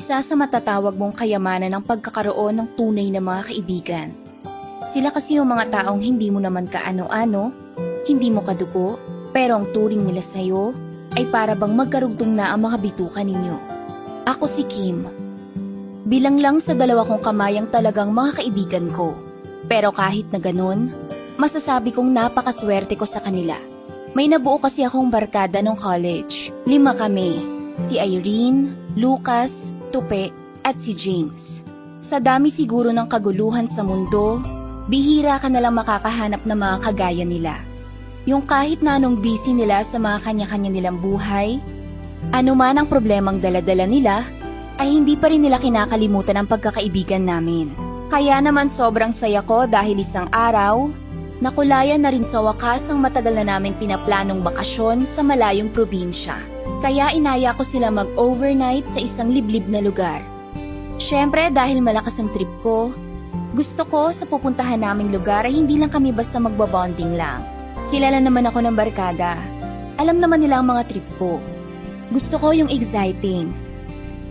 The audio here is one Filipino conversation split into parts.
isa sa matatawag mong kayamanan ng pagkakaroon ng tunay na mga kaibigan. Sila kasi yung mga taong hindi mo naman kaano-ano, hindi mo kadugo, pero ang turing nila sa'yo ay para bang magkarugtong na ang mga bituka ninyo. Ako si Kim. Bilang lang sa dalawa kong kamay ang talagang mga kaibigan ko. Pero kahit na ganun, masasabi kong napakaswerte ko sa kanila. May nabuo kasi akong barkada nung college. 5 kami. Si Irene, Lucas, Tupe, at si James. Sa dami siguro ng kaguluhan sa mundo, bihira ka nalang makakahanap ng mga kagaya nila. Yung kahit na anong busy nila sa mga kanya-kanya nilang buhay, ano man ang problemang dala-dala nila, ay hindi pa rin nila kinakalimutan ang pagkakaibigan namin. Kaya naman sobrang saya ko dahil isang araw, nakulayan na rin sa wakas ang matagal na namin pinaplanong bakasyon sa malayong probinsya. Kaya inaya ko sila mag-overnight sa isang liblib na lugar. Syempre dahil malakas ang trip ko, gusto ko sa pupuntahan naming lugar ay hindi lang kami basta magbabonding lang. Kilala naman ako ng barkada. Alam naman nila ang mga trip ko. Gusto ko yung exciting.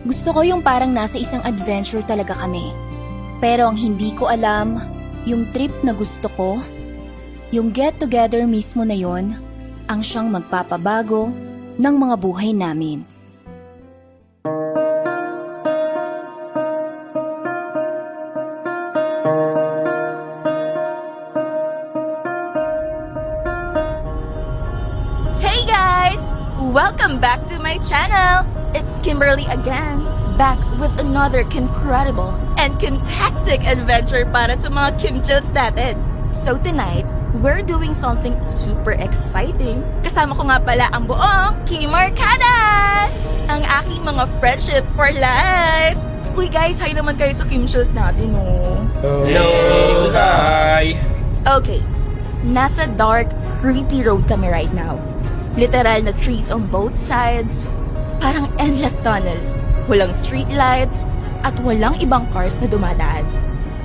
Gusto ko yung parang nasa isang adventure talaga kami. Pero ang hindi ko alam, yung trip na gusto ko, yung get-together mismo na yon, ang siyang magpapabago ng mga buhay namin. Hey guys! Welcome back to my channel! It's Kimberly again, back with another Kimcredible and Kimtastic adventure para sa mga Kimchills natin. So tonight, we're doing something super exciting. Kasama ko nga pala ang buong Kimarkadas! Ang aking mga friendship for life! Uy guys, hi naman kayo sa Kimchills natin, oh. Hello! Hi! Okay, nasa dark, creepy road kami right now. Literal na trees on both sides. Parang endless tunnel. Walang street lights at walang ibang cars na dumadaan.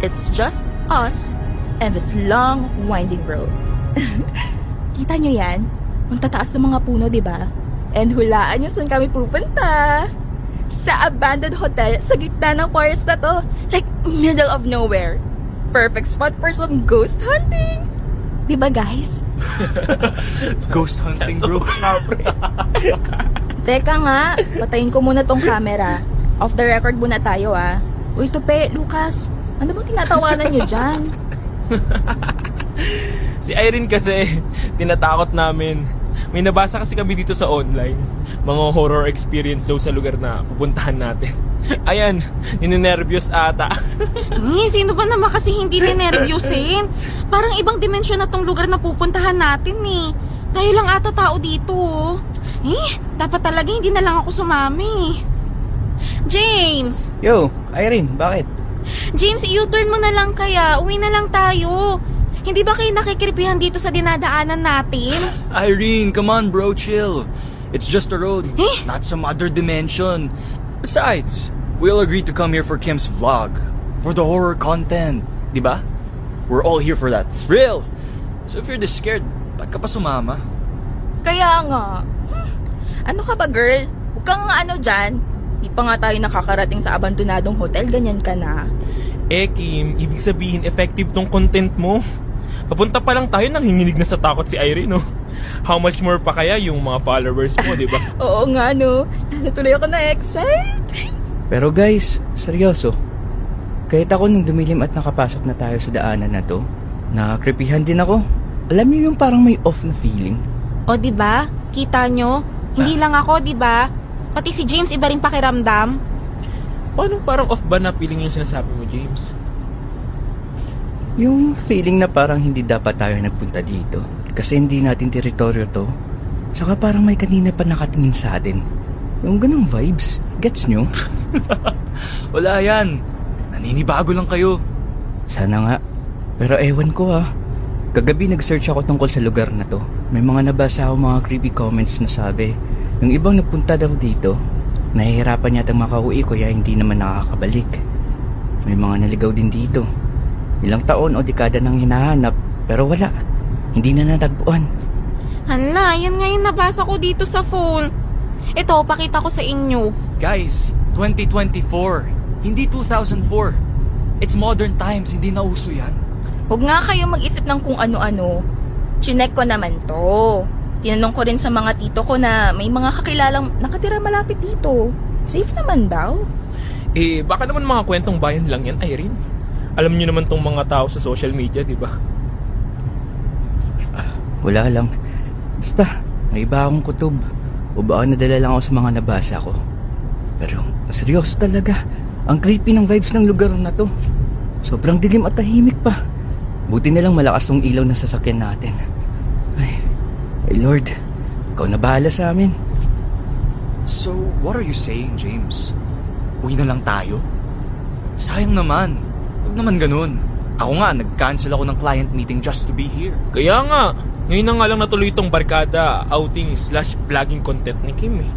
It's just us and this long, winding road. Kita nyo yan? Ang tataas ng mga puno, di ba? And hulaan nyo saan kami pupunta. Sa abandoned hotel sa gitna ng forest na to. Like, middle of nowhere. Perfect spot for some ghost hunting. Di ba, guys? Ghost hunting, bro. Teka nga, patayin ko muna tong camera. Off the record muna tayo, ah. Uy, Tupe, Lucas, ano bang tinatawanan nyo dyan? Si Irene kasi, tinatakot namin. May nabasa kasi kami dito sa online. Mga horror experience daw sa lugar na pupuntahan natin. Ayan, ninenervyos ata. Sino ba naman kasi hindi ninervyusin? Parang ibang dimensyon na tong lugar na pupuntahan natin eh. Tayo lang ata tao dito. Dapat talaga hindi na lang ako sumami. James! Yo, Irene, bakit? James, u-turn mo na lang kaya. Uwi na lang tayo. Hindi ba kayo nakikirpihan dito sa dinadaanan natin? Irene, come on bro, chill. It's just a road, not some other dimension. Besides, we all agreed to come here for Kim's vlog. For the horror content, di ba? We're all here for that thrill. So if you're this scared, ba't ka pa sumama? Kaya nga. Ano ka ba, girl? Huwag kang ano dyan. Di pa nga tayo nakakarating sa abandonadong hotel, ganyan ka na. Kim, ibig sabihin effective tong content mo. Papunta pa lang tayo nang hinginig na sa takot si Irene, no? How much more pa kaya yung mga followers mo, di ba? Oo nga, no. Natuloy ako na-excite. Pero guys, seryoso. Kahit ako nung dumilim at nakapasok na tayo sa daanan na to, nakakripihan din ako. Alam niyo yung parang may off na feeling. O di ba? Kita nyo? Hindi lang ako, di ba? Pati si James iba rin pakiramdam. Paano parang off ba na feeling yung sinasabi mo, James? Yung feeling na parang hindi dapat tayo nagpunta dito. Kasi hindi natin teritoryo to. Saka parang may kanina pa nakatingin sa atin. Yung ganong vibes. Gets nyo? Wala yan. Naninibago lang kayo. Sana nga. Pero ewan ko ah. Kagabi nag-search ako tungkol sa lugar na to. May mga nabasa ako mga creepy comments na sabi, yung ibang nagpunta daw dito, nahihirapan yata makauwi kaya hindi naman nakakabalik. May mga naligaw din dito. Ilang taon o dekada nang hinahanap, pero wala. Hindi na natagpuan. Hala, yan nga yung nabasa ko dito sa phone. Ito, pakita ko sa inyo. Guys, 2024. Hindi 2004. It's modern times, hindi na uso yan. Huwag nga kayo mag-isip ng kung ano-ano. Chinek ko naman to. Tinanong ko rin sa mga tito ko na may mga kakilalang nakatira malapit dito. Safe naman daw. Eh, baka naman mga kwentong bayan lang yan, Irene. Alam niyo naman tong mga tao sa social media, di ba? Wala lang. Basta, may iba akong kutob. O baka nadala lang ako sa mga nabasa ko. Pero, seryoso talaga. Ang creepy ng vibes ng lugar na to. Sobrang dilim at tahimik pa. Buti na lang malakas tong ilaw na sasakyan natin. Ay Lord, ikaw na bahala sa amin. So, what are you saying, James? Uwi na lang tayo? Sayang naman. Huwag naman ganun. Ako nga, nag-cancel ako ng client meeting just to be here. Kaya nga, ngayon na nga lang natuloy itong barkada, outing / vlogging content ni Kim eh.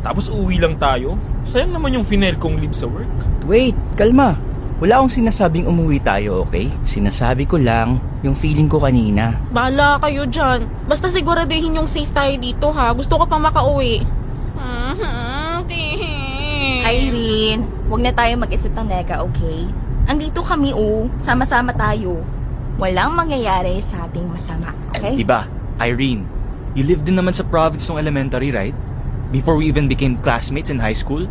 Tapos uwi lang tayo. Sayang naman yung final kong leave sa work. Wait, kalma. Wala akong sinasabing umuwi tayo, okay? Sinasabi ko lang yung feeling ko kanina. Bahala kayo dyan. Basta siguraduhin yung safe tayo dito ha. Gusto ko pang makauwi. Irene, huwag na tayo mag-isip ng nega, okay? Andito kami, sama-sama tayo. Walang mangyayari sa ating masama, okay? Diba, Irene, you lived din naman sa province ng elementary, right? Before we even became classmates in high school?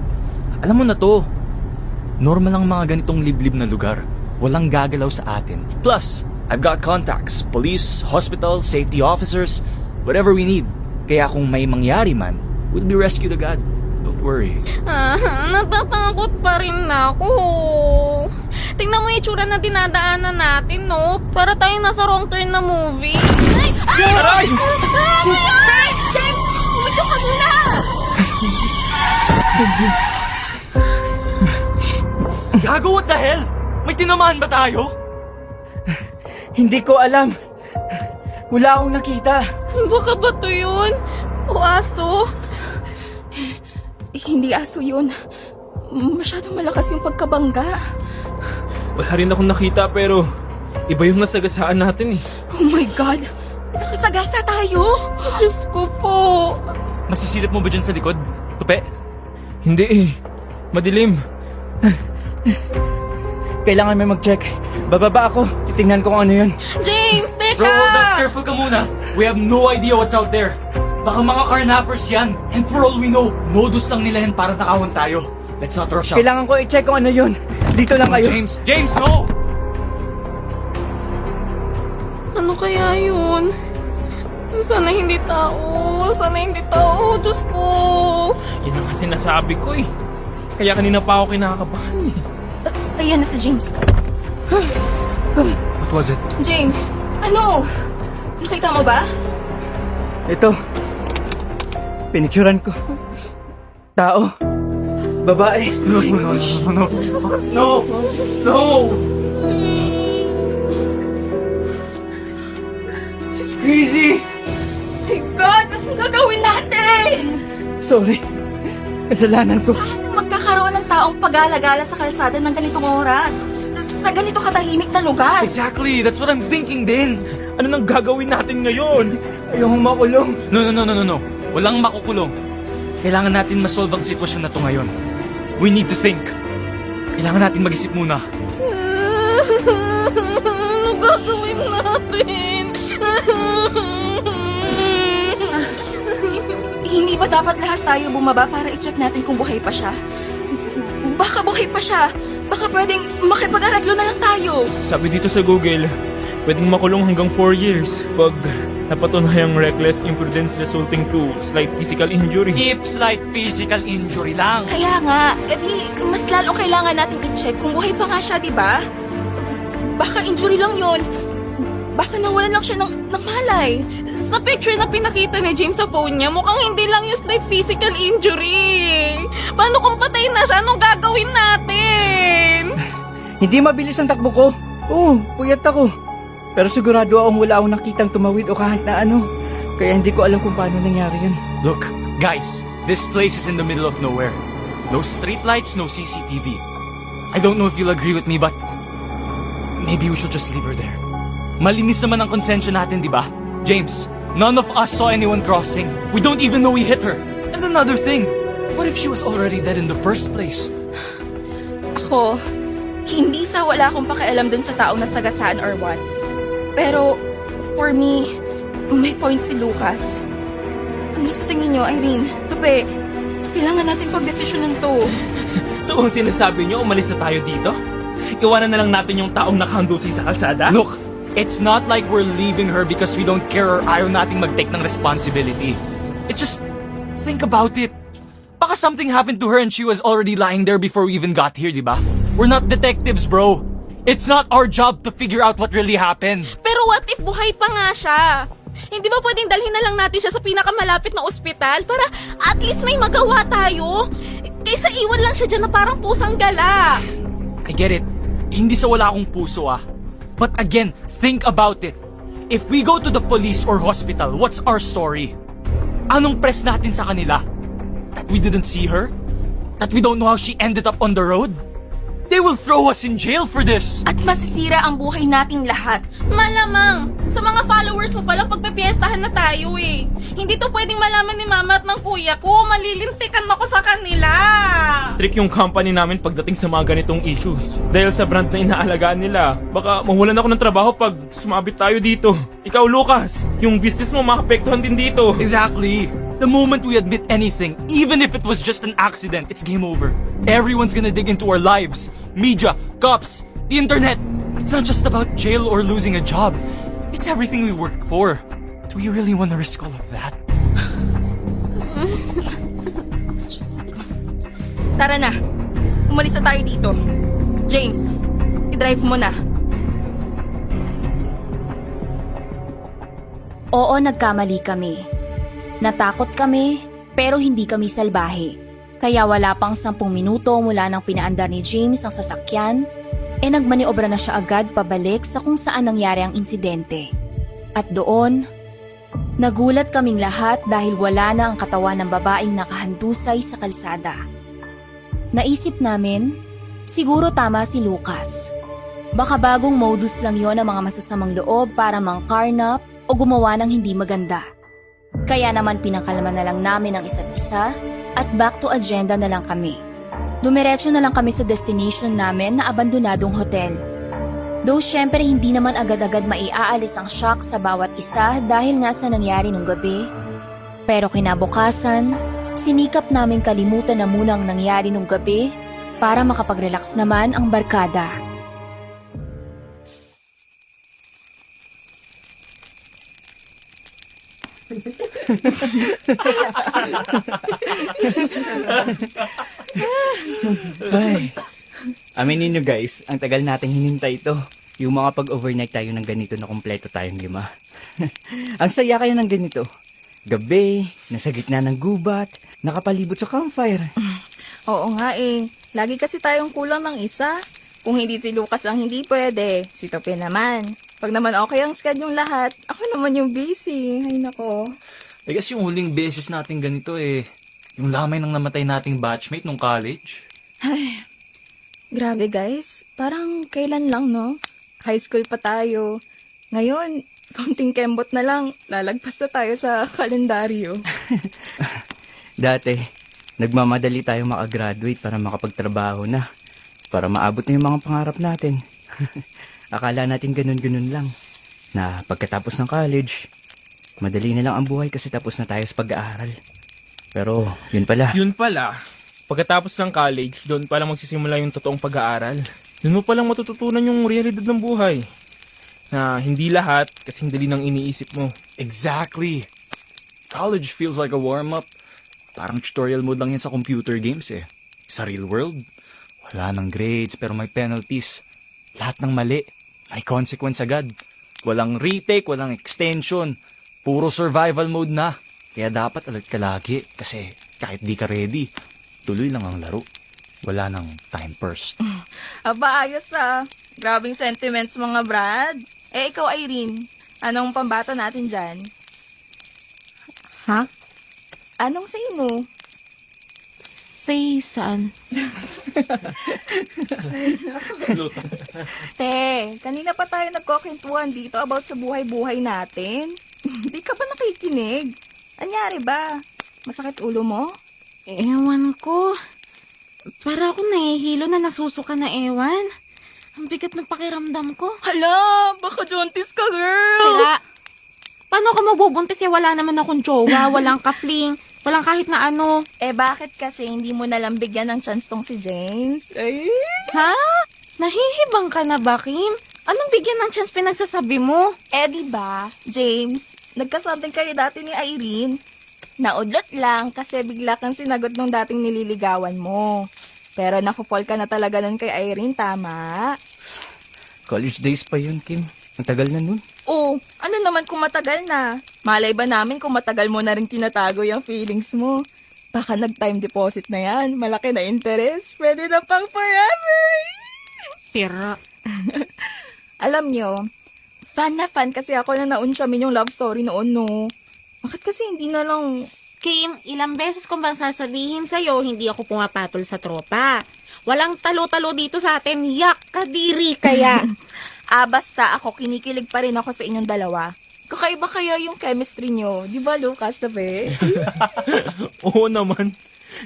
Alam mo na to, normal lang mga ganitong liblib na lugar. Walang gagalaw sa atin. Plus, I've got contacts, police, hospital, safety officers, whatever we need. Kaya kung may mangyari man, we'll be rescued agad. Don't worry. Natatakot pa rin ako. Tingnan mo yung itsura na dinadaanan natin, no? Para tayo nasa wrong turn na movie. Ay! Aray! James! Huwag ka muna! Gago, what the hell? May tinamaan ba tayo? Hindi ko alam. Wala akong nakita. Baka ba to yun? O aso? Hindi aso yun. Masyadong malakas yung pagkabangga. Wala rin akong nakita pero iba yung nasagasaan natin eh. Oh my God! Nakasagasa tayo! Diyos ko po. Masisilip mo ba dyan sa likod? Tupe? Hindi eh. Madilim. Kailangan may mag-check. Bababa ako. Titingnan ko kung ano yun. James, teka! Bro, hold up. Careful ka muna. We have no idea what's out there. Baka mga carnappers yan. And for all we know, modus lang nila yan para nakawan tayo. Let's not rush out. Kailangan ko i-check kung ano yun. Dito lang kayo. James, no! Ano kaya yun? Sana hindi tao. Sana hindi tao. Diyos ko. Yan ang sinasabi ko eh. Kaya kanina pa ako kinakabahan eh. Ayan na si James. What was it? James, ano? Nakita mo ba? Ito. Pinicturan ko. Tao. Babae. No! This is crazy. My God! Anong gagawin natin? Sorry. Kasalanan ko. Paano magkakaroon ng taong pag-alagala sa kalsada ng ganitong oras? Sa ganito katahimik na lugar? Exactly, that's what I'm thinking din. Ano nang gagawin natin ngayon? Ayokong makulong. No. Walang makukulong. Kailangan natin masolve ang sitwasyon na to ngayon. We need to think. Kailangan natin mag-isip muna. Ano gagawin natin? Hindi ba dapat lahat tayo bumaba para i-check natin kung buhay pa siya? Baka buhay pa siya. Baka pwedeng makipag-areglo na lang tayo. Sabi dito sa Google, pwedeng makulong hanggang 4 years pag napatunayang reckless imprudence resulting to slight physical injury. If slight physical injury lang. Kaya nga, mas lalo kailangan natin i-check kung buhay pa nga siya, di ba? Baka injury lang yon. Baka nawalan lang siya ng malay. Sa picture na pinakita ni James sa phone niya, mukhang hindi lang yung slight physical injury. Paano kung patay na siya? Anong gagawin natin? Hindi mabilis ang takbo ko. Oo, puyat ako. Pero sigurado akong wala akong nakitang tumawid o kahit na ano. Kaya hindi ko alam kung paano nangyari yun. Look, guys, this place is in the middle of nowhere. No streetlights, no CCTV. I don't know if you'll agree with me, but maybe we should just leave her there. Malinis naman ang konsensya natin, di ba? James, none of us saw anyone crossing. We don't even know we hit her. And another thing, what if she was already dead in the first place? Ako, hindi sa wala akong pakialam dun sa taong nasagasaan or what. Pero, for me, may point si Lucas. Ano sa tingin nyo, Irene? Tupe, kailangan natin pagdesisyonan to. So ang sinasabi nyo, umalis na tayo dito? Iwanan na lang natin yung taong nakahandusay sa kalsada? Look, it's not like we're leaving her because we don't care or ayaw nating mag-take ng responsibility. It's just, think about it. Baka something happened to her and she was already lying there before we even got here, di ba? We're not detectives, bro. It's not our job to figure out what really happened. Pero what if buhay pa nga siya? Hindi ba pwedeng dalhin na lang natin siya sa pinakamalapit na ospital para at least may magawa tayo? Kaysa iwan lang siya dyan na parang pusang gala. I get it. Hindi sa wala akong puso ah. But again, think about it. If we go to the police or hospital, what's our story? Anong press natin sa kanila? That we didn't see her? That we don't know how she ended up on the road? They will throw us in jail for this! At masisira ang buhay nating lahat. Malamang, sa mga followers mo palang pagpipiestahan na tayo eh. Hindi to pwedeng malaman ni mama at ng kuya ko. Malilintikan ako sa kanila. Strict yung company namin pagdating sa mga ganitong issues. Dahil sa brand na inaalagaan nila, baka mawalan ako ng trabaho pag sumabit tayo dito. Ikaw, Lucas, yung business mo maapektuhan din dito. Exactly. The moment we admit anything, even if it was just an accident, it's game over. Everyone's gonna dig into our lives. Media, cops, the internet. It's not just about jail or losing a job. It's everything we work for. Do we really want to risk all of that? Tara na. Umalis na tayo dito. James, i-drive mo na. Oo, nagkamali kami. Natakot kami, pero hindi kami salbahe. Kaya wala pang 10 minuto mula nang pinaandar ni James ang sasakyan, nagmaniobra na siya agad pabalik sa kung saan nangyari ang insidente. At doon, nagulat kaming lahat dahil wala na ang katawan ng babaeng nakahandusay sa kalsada. Naisip namin, siguro tama si Lucas. Baka bagong modus lang yon ng mga masasamang loob para mang-carnap o gumawa ng hindi maganda. Kaya naman pinakalma na lang namin ang isa't isa at back to agenda na lang kami. Dumiretso na lang kami sa destination namin na abandonadong hotel. Though syempre hindi naman agad-agad maiaalis ang shock sa bawat isa dahil nga sa nangyari nung gabi. Pero kinabukasan, sinikap namin kalimutan na muna ang nangyari nung gabi para makapag-relax naman ang barkada. Ay, aminin nyo guys, ang tagal nating hinintay ito. Yung mga pag-overnight tayo ng ganito na kompleto tayong 5. Ang saya kaya ng ganito. Gabi, nasa gitna ng gubat, nakapalibot sa campfire. Oo nga eh. Lagi kasi tayong kulang ng isa. Kung hindi si Lucas ang hindi pwede, si Tope naman. Pag naman okay ang schedule lahat, ako naman yung busy. Ay nako. I guess yung huling beses natin ganito yung lamay ng namatay nating batchmate nung college. Ay, grabe guys. Parang kailan lang, no? High school pa tayo. Ngayon, konting kembot na lang, lalagpas na tayo sa kalendaryo. Dati, nagmamadali tayo makagraduate para makapagtrabaho na. Para maabot na yung mga pangarap natin. Akala natin ganun-ganun lang. Na pagkatapos ng college, madali na lang ang buhay kasi tapos na tayo sa pag-aaral. Pero, yun pala. Yun pala, pagkatapos ng college, doon palang magsisimula yung totoong pag-aaral. Doon mo palang matututunan yung realidad ng buhay. Na hindi lahat kasing dali ng iniisip mo. Exactly. College feels like a warm-up. Parang tutorial mode lang yan sa computer games eh. Sa real world, wala nang grades pero may penalties. Lahat ng mali, may consequence agad. Walang retake, walang extension. Puro survival mode na. Kaya dapat alert ka lagi kasi kahit di ka ready, tuloy lang ang laro. Wala nang time first. Aba, ayos ah. Grabing sentiments mga Brad. Eh, ikaw Irene, anong pambata natin dyan? Ha? Anong say mo? Say saan? Te, kanina pa tayo nagkukwentuhan dito about sa buhay-buhay natin. Di ka ba nakikinig? Anyari ba? Masakit ulo mo? Ewan ko. Para ako nahihilo na nasusuka na ewan. Ang bigat ng pakiramdam ko. Hala, baka jaunties ka, girl! Sira. Paano ako mabubuntis wala naman akong jowa, walang kafling, walang kahit na ano. Eh, bakit kasi hindi mo nalang bigyan ng chance tong si James? Ay! Ha? Nahihibang ka na ba, Kim? Anong bigyan ng chance pinagsasabi mo? Eh, di ba, James, nagkasabing kayo dati ni Irene. Naudlot lang kasi bigla kang sinagot nung dating nililigawan mo. Pero nafo-fall ka na talaga nun kay Irene, tama? College days pa yun, Kim. Ang tagal na nun. Oh, ano naman kung matagal na? Malay ba namin kung matagal mo na rin tinatago yung feelings mo? Baka nag-time deposit na yan. Malaki na interest. Pwede na pang forever. Sira. Alam nyo, fan na fan kasi ako na naunsamin yung love story noon, no? Bakit kasi hindi na lang... Kim, ilang beses ko bang sasabihin sa'yo, hindi ako pumapatol sa tropa. Walang talo-talo dito sa atin, yak, kadiri kaya. Basta ako, kinikilig pa rin ako sa inyong dalawa. Kakaiba kaya yung chemistry nyo. Di ba, Lucas, tabi? Oo naman.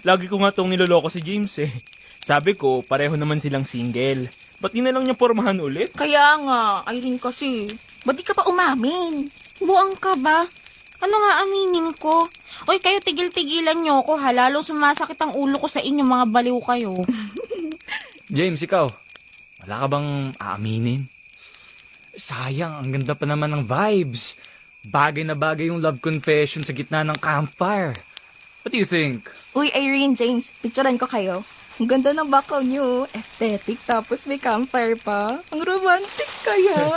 Lagi ko nga tong niloloko si James eh. Sabi ko, pareho naman silang single. Ba't di na lang niya pormahan ulit? Kaya nga, Irene kasi. Ba't di ka pa umamin? Buang ka ba? Ano nga aminin ko? Oy, kayo tigil-tigilan nyo ako ha. Lalong sumasakit ang ulo ko sa inyo, mga baliw kayo. James, ikaw. Wala ka bang aaminin? Sayang, ang ganda pa naman ng vibes. Bagay na bagay yung love confession sa gitna ng campfire. What do you think? Uy, Irene, James, picturean ko kayo. Ang ganda ng background nyo. Aesthetic, tapos may campfire pa. Ang romantic kaya.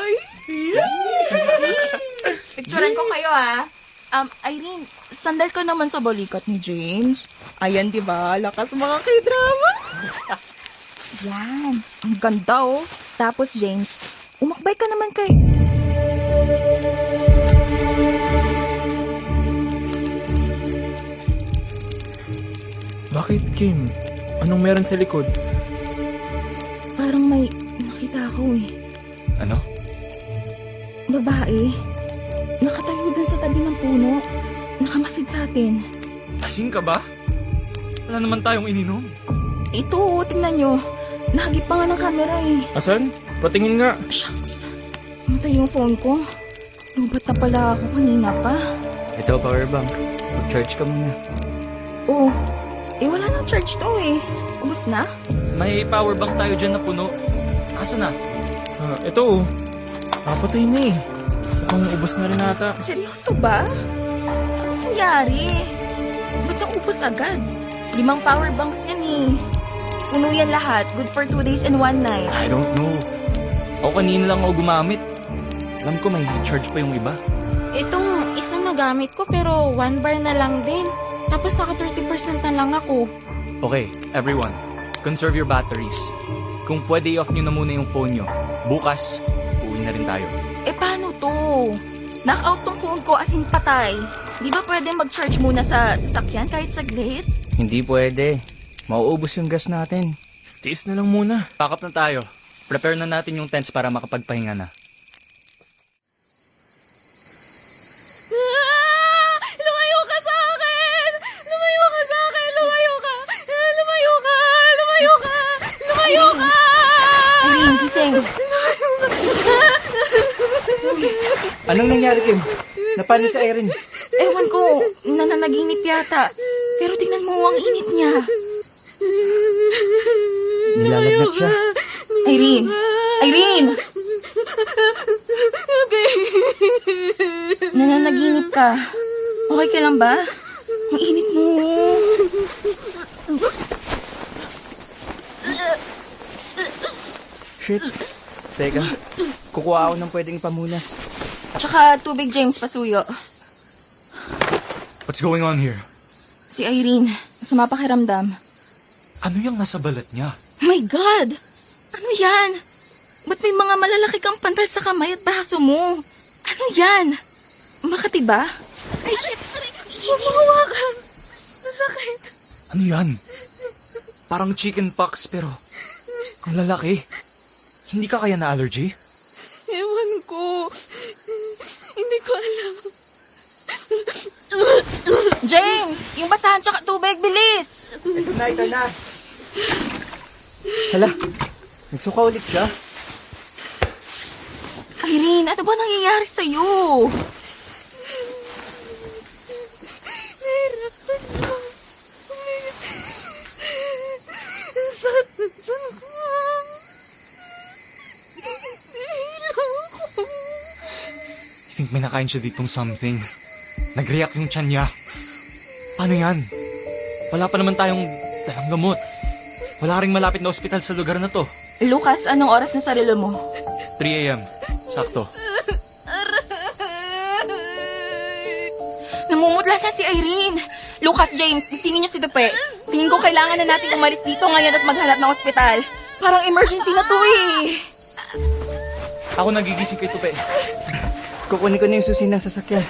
Picturean ko kayo, ha. Irene, sandal ko naman sa balikat ni James. Ayan, di ba? Lakas mga k-drama. Yan. Ang ganda, oh. Tapos, James, umakbay ka naman kay... Bakit, Kim? Anong meron sa likod? Parang may nakita ako, eh. Ano? Babae. Nakatayo dun sa tabi ng puno. Nakamasid sa atin. Lasing ka ba? Wala naman tayong ininom. Ito, tingnan nyo. Nahagip pa nga ng camera eh. Asan? Patingin nga. Shucks. Matay yung phone ko. Lubat na pala ako kanina pa. Ito, powerbank. Mag-charge ka muna. Oh, wala nang charge to eh. Ubus na? May power bank tayo dyan na puno. Asa na? Ito oh. Papatay na eh. Mukhang ubos na rin ata. Seryoso ba? Anong nangyari? Ba't naubos agad? 5 power banks yan eh. Puno yan lahat. Good for 2 days and 1 night. I don't know. Ako kanina lang ako gumamit. Alam ko may charge pa yung iba. Itong isang nagamit ko pero 1 bar na lang din. Tapos naka 30% na lang ako. Okay, everyone. Conserve your batteries. Kung pwede i-off nyo na muna yung phone nyo. Bukas, uwi na rin tayo. Paano to? Knock-out tong phone ko as in patay. Di ba pwede mag-charge muna sa sasakyan kahit saglit? Hindi pwede. Mauubos yung gas natin. Tiis na lang muna. Pack up na tayo. Prepare na natin yung tents para makapagpahinga na. Lumayo ka sa akin! Lumayo ka sa akin! Lumayo ka! Lumayo ka! Lumayo ka! Lumayo ka! Irene, gising. Anong nangyari, Kim? Napano si Irene? Ewan ko, nananaginip yata. Pero tingnan mo ang init niya. Nilalagnat siya. Irene! Irene! Okay. Nananaginip ka. Okay ka lang ba? Ang init mo. Shit. Teka, kukuha ako ng pwedeng pamunas. Tsaka tubig, James, pasuyo. What's going on here? Si Irene, masama pakiramdam. Ano yung nasa balat niya? Oh my God! Ano yan? Ba't may mga malalaki kang pantal sa kamay at braso mo? Ano yan? Makati ba? Ay, shit! Humawakan! Masakit. Ano yan? Parang chicken pox pero ang lalaki. Hindi ka kaya na allergy? Ewan ko. Hindi ko alam. James! Yung basahan tsaka tubig, bilis! Ito na. Hala, nagsuka ulit siya. Irene, ano ba nangyayari sa'yo? Sakit na dyan ko. I think may nakain siya ditong something. Nag-react yung tiyan niya. Paano yan? Wala pa naman tayong dalang gamot. Wala ring malapit na ospital sa lugar na to. Lucas, anong oras na sarilo mo? 3 a.m. Sakto. Namumutla na si Irene. Lucas, James, isingin niyo si Dupe. Tingin ko kailangan na natin umalis dito ngayon at maghanap ng ospital. Parang emergency na to eh. Ako nagigising kay Tupe. Kukunin ko na yung susi ng sasakyan.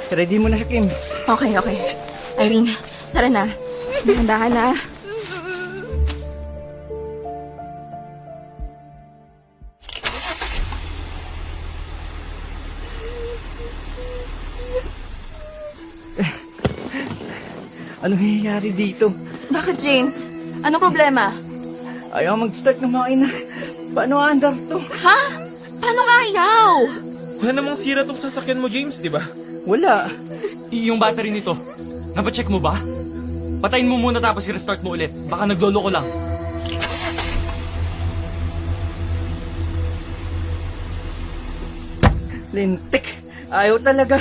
Ready mo na siya, Kim. Okay. Irene, tara na. Dahan na. Anong nangyayari dito? Bakit, James? Anong problema? Ayaw mag-start ng makina. Paano aandar to? Ha? Paano nga ayaw? Wala namang sira tong sasakyan mo, James, di ba? Wala. Yung battery nito, napacheck mo ba? Patayin mo muna tapos i-restart mo ulit. Baka naglolo ko lang. Lintik. Ayaw talaga.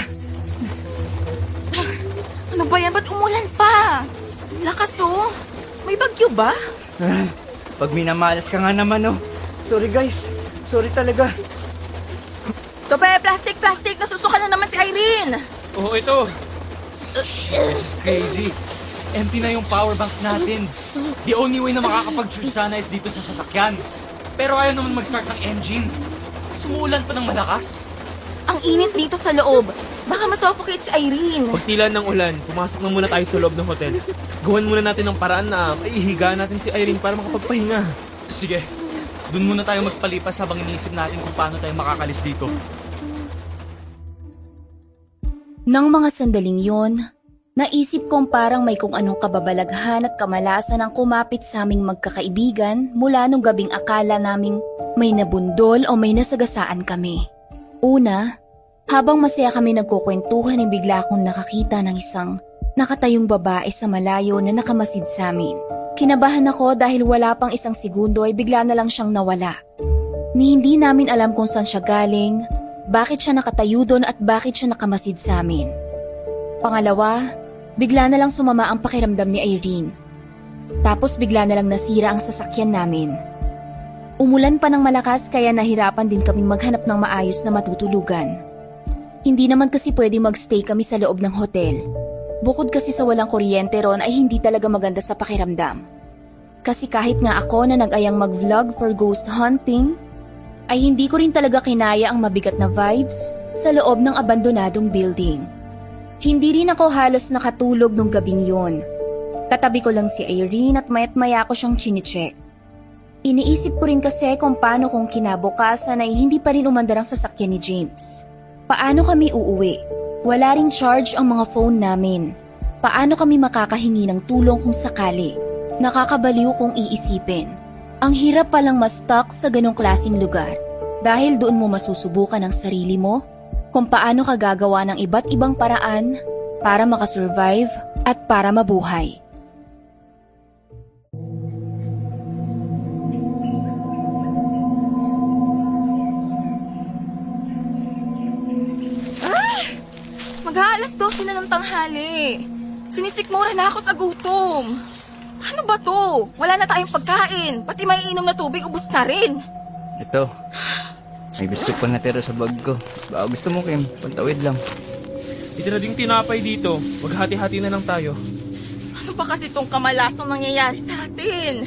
Ano ba yan? Ba't umulan pa? Lakas oh. May bagyo ba? Pag minamalas ka nga naman, oh. Sorry, guys. Sorry talaga. Tope, plastic! Nasusuka na naman si Irene! Oo, ito. This is crazy. Empty na yung power banks natin. The only way na makakapag-charge sana is dito sa sasakyan. Pero ayaw naman mag-start ng engine. Sumulan pa ng malakas. Ang init dito sa loob. Baka masuffocate si Irene. Pagtila ng ulan, pumasok na muna tayo sa loob ng hotel. Gawan muna natin ng paraan na maihigaan natin si Irene para makapagpahinga. Sige, dun muna tayo magpalipas habang iniisip natin kung paano tayo makakalis dito. Nang mga sandaling yon, naisip kong parang may kung anong kababalaghan at kamalasan ang kumapit sa aming magkakaibigan mula nung gabing akala naming may nabundol o may nasagasaan kami. Una, habang masaya kami nagkukwentuhan ay bigla akong nakakita ng isang nakatayong babae sa malayo na nakamasid sa amin. Kinabahan ako dahil wala pang isang segundo ay bigla na lang siyang nawala. Ni hindi namin alam kung saan siya galing, bakit siya nakatayo doon at bakit siya nakamasid sa amin. Pangalawa, bigla na lang sumama ang pakiramdam ni Irene. Tapos bigla na lang nasira ang sasakyan namin. Umulan pa ng malakas kaya nahirapan din kaming maghanap ng maayos na matutulugan. Hindi naman kasi pwede magstay kami sa loob ng hotel. Bukod kasi sa walang kuryente ron ay hindi talaga maganda sa pakiramdam. Kasi kahit nga ako na nag-ayang mag-vlog for ghost hunting, ay hindi ko rin talaga kinaya ang mabigat na vibes sa loob ng abandonadong building. Hindi rin ako halos nakatulog nung gabing yon. Katabi ko lang si Irene at mayat maya ko siyang chinicheck. Iniisip ko rin kasi kung paano kung kinabukasan ay hindi pa rin umandar ang sasakyan ni James. Paano kami uuwi? Wala ring charge ang mga phone namin. Paano kami makakahingi ng tulong kung sakali? Nakakabaliw kung iisipin. Ang hirap palang ma-stuck sa ganong klaseng lugar dahil doon mo masusubukan ang sarili mo kung paano ka gagawa ng iba't ibang paraan para makasurvive at para mabuhay. Mag-aalas 12 na ng tanghali. Sinisikmura na ako sa gutom. Ano ba to? Wala na tayong pagkain. Pati may inom na tubig, ubos na rin. Ito. May biskuit pa natira sa bag ko. Baka gusto mo, Kim. Pantawid lang. Itira ding tinapay dito. Maghati-hati na lang tayo. Ano ba kasi itong kamalasang nangyayari sa atin?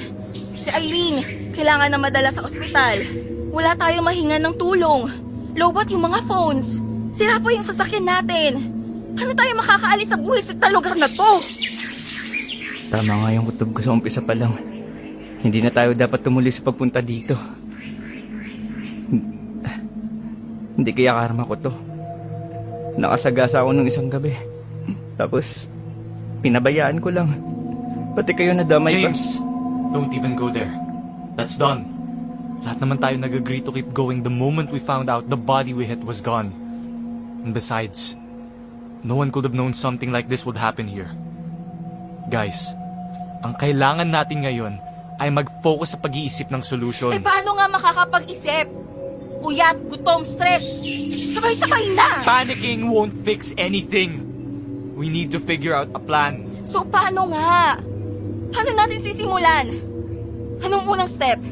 Si Irene, kailangan na madala sa ospital. Wala tayong mahinga ng tulong. Lowbat yung mga phones. Sira pa yung sasakyan natin. Ano tayo makakaalis sa buwisit na lugar na to? Tama nga yung kutob ko sa umpisa pa lang. Hindi na tayo dapat tumuli sa pagpunta dito. Hindi kaya karma ko to. Nakasagasa ako nung isang gabi. Tapos, pinabayaan ko lang. Pati kayo nadamay pa. James, Don't even go there. That's done. Lahat naman tayo nag-agree to keep going the moment we found out the body we hit was gone. And besides, no one could have known something like this would happen here. Guys, ang kailangan natin ngayon ay mag-focus sa pag-iisip ng solusyon. Eh paano nga makakapag-isip? Uyat, gutom, stress. Sabay-sabay na. Panicking won't fix anything. We need to figure out a plan. So paano nga? Ano natin sisimulan? Anong unang step?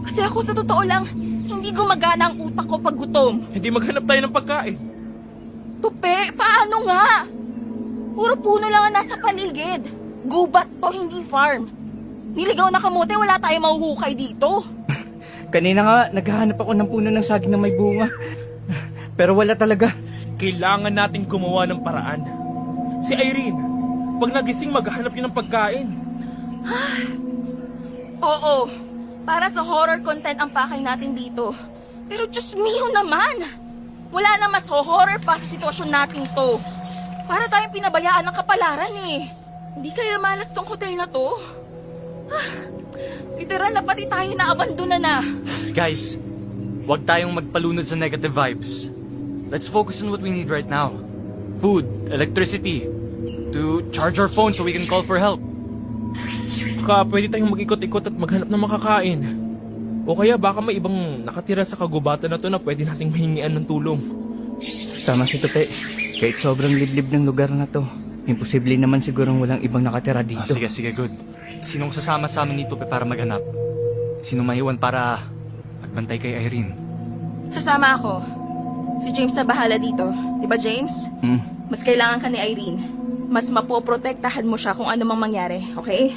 Kasi ako sa totoo lang, hindi gumagana ang utak ko pag gutom. Hindi maghanap tayo ng pagkain. Tupe, paano nga? Puro puno lang ang nasa paligid. Gubat to, hindi farm. Niligaw na kamote, wala tayong mahuhukay dito. Kanina nga, naghahanap ako ng puno ng saging na may bunga. Pero wala talaga. Kailangan natin gumawa ng paraan. Si Irene, pag nagising maghahanap yun ng pagkain. Oo, para sa horror content ang pakay natin dito. Pero Diyos mio naman! Wala na mas horror pa sa sitwasyon natin to. Para tayong pinabayaan ng kapalaran eh. Hindi kaya malas tong hotel na to? Literal na pati tayo na abandona na. Guys, wag tayong magpalunod sa negative vibes. Let's focus on what we need right now. Food, electricity, to charge our phone so we can call for help. Baka pwede tayong mag-ikot-ikot at maghanap ng makakain. O kaya baka may ibang nakatira sa kagubatan na to na pwede nating mahingian ng tulong. Tama si Tupe. Kahit sobrang liblib ng lugar na to, imposible naman sigurong walang ibang nakatira dito. Sige, good. Sinong sasama sa amin dito para maghanap? Sino maiwan para magbantay kay Irene? Sasama ako. Si James na bahala dito. Di ba James? Mas kailangan ka ni Irene. Mas mapoprotektahan mo siya kung ano mang mangyari, okay?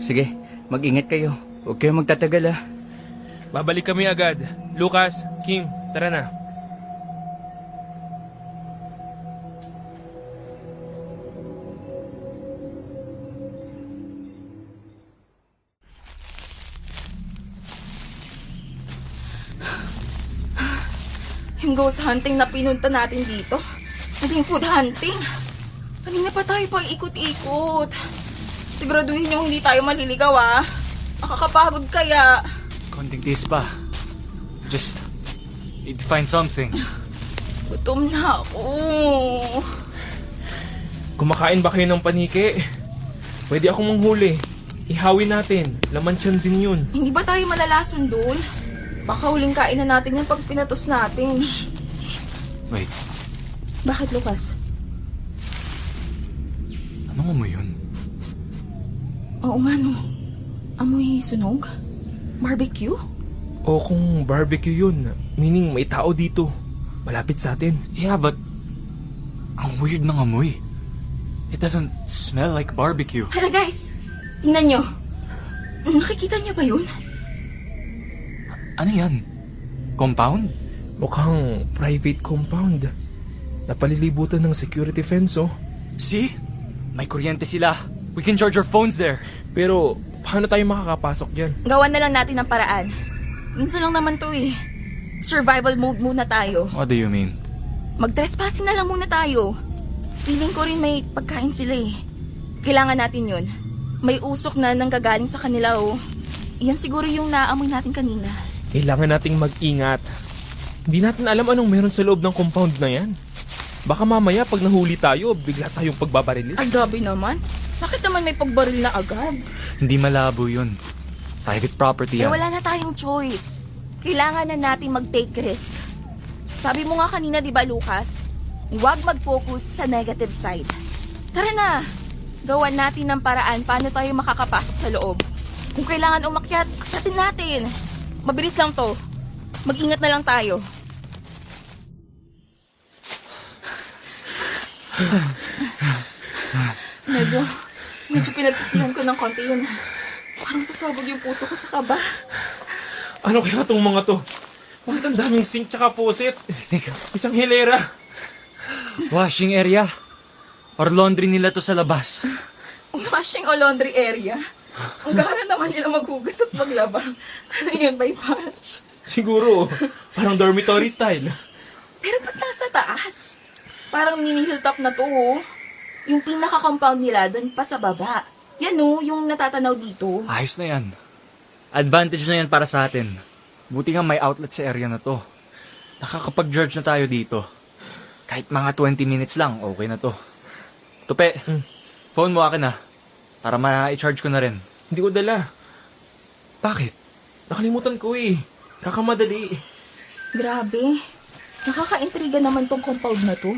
Sige, mag-ingat kayo. Huwag kayong magtatagal ah. Babalik kami agad. Lucas, Kim, tara na. Yung ghost hunting na pinunta natin dito, naging food hunting. Kanina pa tayo pang ikot-ikot. Siguraduhin yung hindi tayo maliligaw ah. Nakakapagod kaya. Konting tiis pa. Just need to find something. Gutom na ako. Kumakain ba kayo ng paniki? Pwede akong manghuli. Ihawin natin. Laman tiyan din yun. Hindi ba tayo malalason doon? Baka huling kainan natin yung pag pinatos natin. Wait, Bakit, Lucas? anong amoy yun? Oo nga no. Amoy sunog? Barbecue? O kung barbecue yun, meaning may tao dito. Malapit sa atin. Yeah, but ang weird ng amoy. It doesn't smell like barbecue. Tara guys, tingnan nyo. Nakikita niyo ba yun? Ano yan? Compound? Mukhang private compound. Napalilibutan ng security fence, oh. See? May kuryente sila. We can charge our phones there. Pero, paano tayo makakapasok dyan? Gawan na lang natin ng paraan. Minsan lang naman to eh. Survival mode muna tayo. What do you mean? Mag-trespassing na lang muna tayo. Feeling ko rin may pagkain sila eh. Kailangan natin yun. May usok na nanggagaling sa kanila oh. Yan siguro yung naamoy natin kanina. Kailangan nating mag-ingat. Hindi natin alam anong meron sa loob ng compound na yan. Baka mamaya pag nahuli tayo, bigla tayong pagbabarilis. Ay grabe naman. Bakit naman may pagbaril na agad? Hindi malabo yun. Private property Eh yan. wala na tayong choice. Kailangan na natin mag-take risk. Sabi mo nga kanina, di ba Lucas? Huwag mag-focus sa negative side. Tara na! Gawan natin ng paraan paano tayo makakapasok sa loob. Kung kailangan umakyat, akyatin natin. Mabilis lang to. Mag-ingat na lang tayo. Medyo pinagsisihan ko ng konti yun. Parang sasabog yung puso ko sa kaba. Ano kaya tong mga to? Bakit ang daming sink tsaka faucet? Isang hilera. Washing area. Or laundry nila to sa labas. Washing o laundry area. Ang gara naman nila maghugas at maglaba. Ano yun, by batch? Siguro, parang dormitory style. Pero ba't nasa taas? Parang mini hilltop na to, oh. Yung pinaka-compound nila doon pa sa baba. Yan o, yung natatanaw dito. Ayos na yan. Advantage na yan para sa atin. Buti nga may outlet sa area na to. Nakakapag-judge na tayo dito. Kahit mga 20 minutes lang, okay na to. Tupe, phone mo akin para ma-charge ko na rin. Hindi ko dala. Bakit? Nakalimutan ko eh. Kakamadali. Grabe. Nakaka-intriga naman tong compound na to.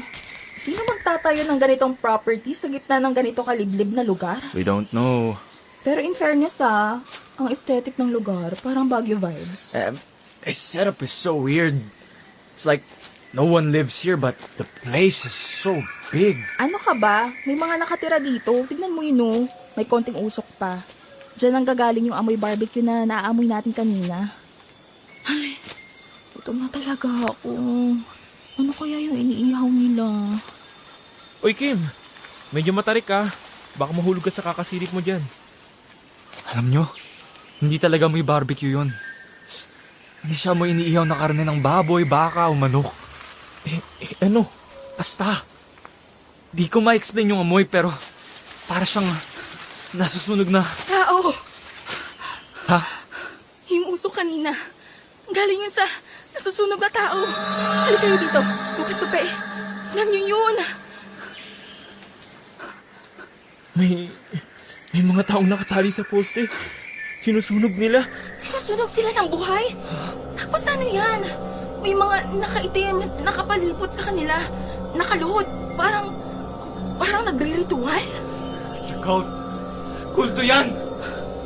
Sino magtatayo ng ganitong property sa gitna ng ganito kaliblib na lugar? We don't know. Pero in fairness ang aesthetic ng lugar, parang Baguio vibes. The setup is so weird. It's like no one lives here but the place is so big. Ano ka ba? May mga nakatira dito. Tignan mo yun oh. May konting usok pa. Diyan ang gagaling yung amoy barbecue na naaamoy natin kanina. Ay, gutom na talaga ako. Ano kaya yung iniihaw nila? Uy, Kim. Medyo matarik ka. Baka mahulog ka sa kakasilip mo dyan. Alam nyo, hindi talaga may barbecue yun. Hindi siya mo iniihaw na karne ng baboy, baka o manok. Ano? Basta. Di ko ma-explain yung amoy pero para siyang nasusunog na. Tao! Ha? Yung usok kanina. Galing yun sa nasusunog na tao. Halika kayo dito. Bukas to pe. Alam nyo yun. May mga taong nakatali sa poste. Sinusunog nila. Sinusunog sila ng buhay? Tapos ano yan? May mga nakaitim, nakapalipot sa kanila. Nakaluhod. Parang nagre-ritual. It's a cult. Kulto yan.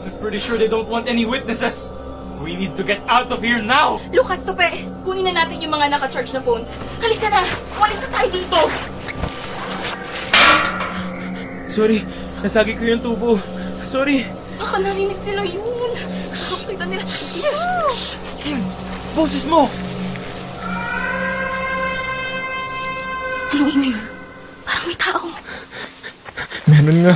I'm pretty sure they don't want any witnesses. We need to get out of here now. Lucas, tope. Kunin na natin yung mga naka-charge na phones. Halika na. Walis na tayo dito. Sorry, nasagi ko yung tubo. Sorry. Baka narinig nila yun. Nakakita nila. Kim, boses mo. Anong ingay yun? Parang may tao. Meron nga.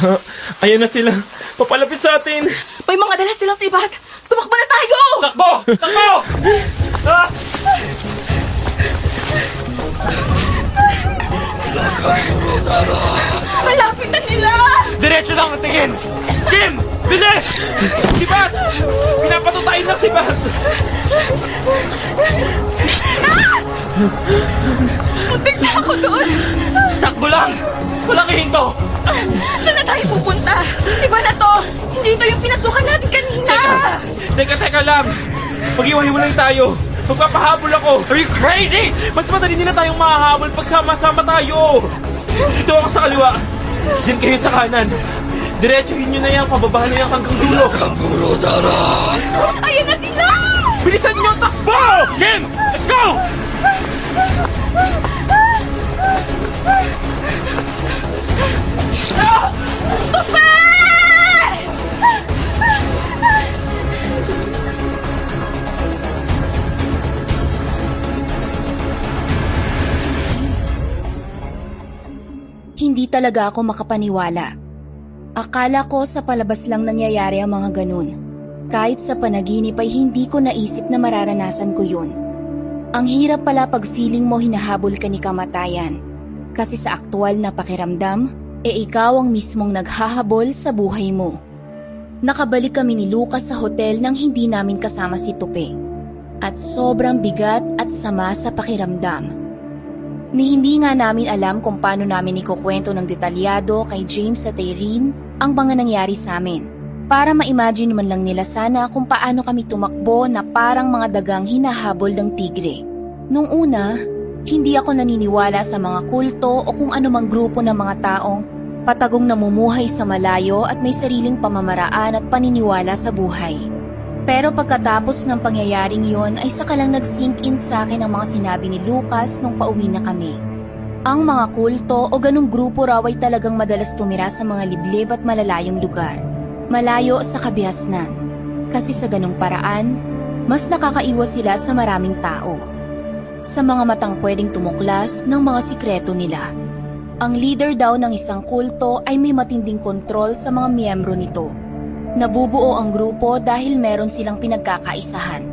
Ayan na sila. Papalapit sa atin. May mga dala silang sibat. Tumakbo na tayo! Takbo! Takbo! Ah! Malapit na nila! Diretso lang ang tingin! Kim! Bilis! Si Bat! Pinapatutayin lang si Bat! Muntik na ako doon! Takbo lang! Walang hihinto! Saan na tayo pupunta? Iba na to! Hindi ito yung pinasukan natin kanina! Teka lang! Pag-iwahiwalay tayo! Magpapahabol ako! Are you crazy? Mas madali nila tayong mahahabol pag sama-sama tayo! Dito ako sa kaliwa! Diyan kayo sa kanan! Diretsuhin nyo na yan, pababahan na yan hanggang dulo! Ayun na sila! Bilisan nyo! Takbo! Kim! Let's go! Tupe! Hindi talaga ako makapaniwala. Akala ko sa palabas lang nangyayari ang mga ganun. Kahit sa panaginip ay hindi ko naisip na mararanasan ko yun. Ang hirap pala pag feeling mo hinahabol ka ni kamatayan. Kasi sa aktual na pakiramdam, ikaw ang mismong naghahabol sa buhay mo. Nakabalik kami ni Lucas sa hotel nang hindi namin kasama si Tupe. At sobrang bigat at sama sa pakiramdam. Ni hindi nga namin alam kung paano namin ikukwento ng detalyado kay James at Irene ang mga nangyari sa amin. Para ma-imagine man lang nila sana kung paano kami tumakbo na parang mga dagang hinahabol ng tigre. Nung una, hindi ako naniniwala sa mga kulto o kung anumang grupo ng mga taong patagong namumuhay sa malayo at may sariling pamamaraan at paniniwala sa buhay. Pero pagkatapos ng pangyayaring yon ay saka lang nag-sink in sa akin ang mga sinabi ni Lucas nung pauwi na kami. Ang mga kulto o ganong grupo raw ay talagang madalas tumira sa mga liblib at malalayong lugar. Malayo sa kabihasnan. Kasi sa ganong paraan, mas nakakaiwas sila sa maraming tao. Sa mga matang pwedeng tumuklas ng mga sikreto nila. Ang leader daw ng isang kulto ay may matinding kontrol sa mga miyembro nito. Nabubuo ang grupo dahil meron silang pinagkakaisahan.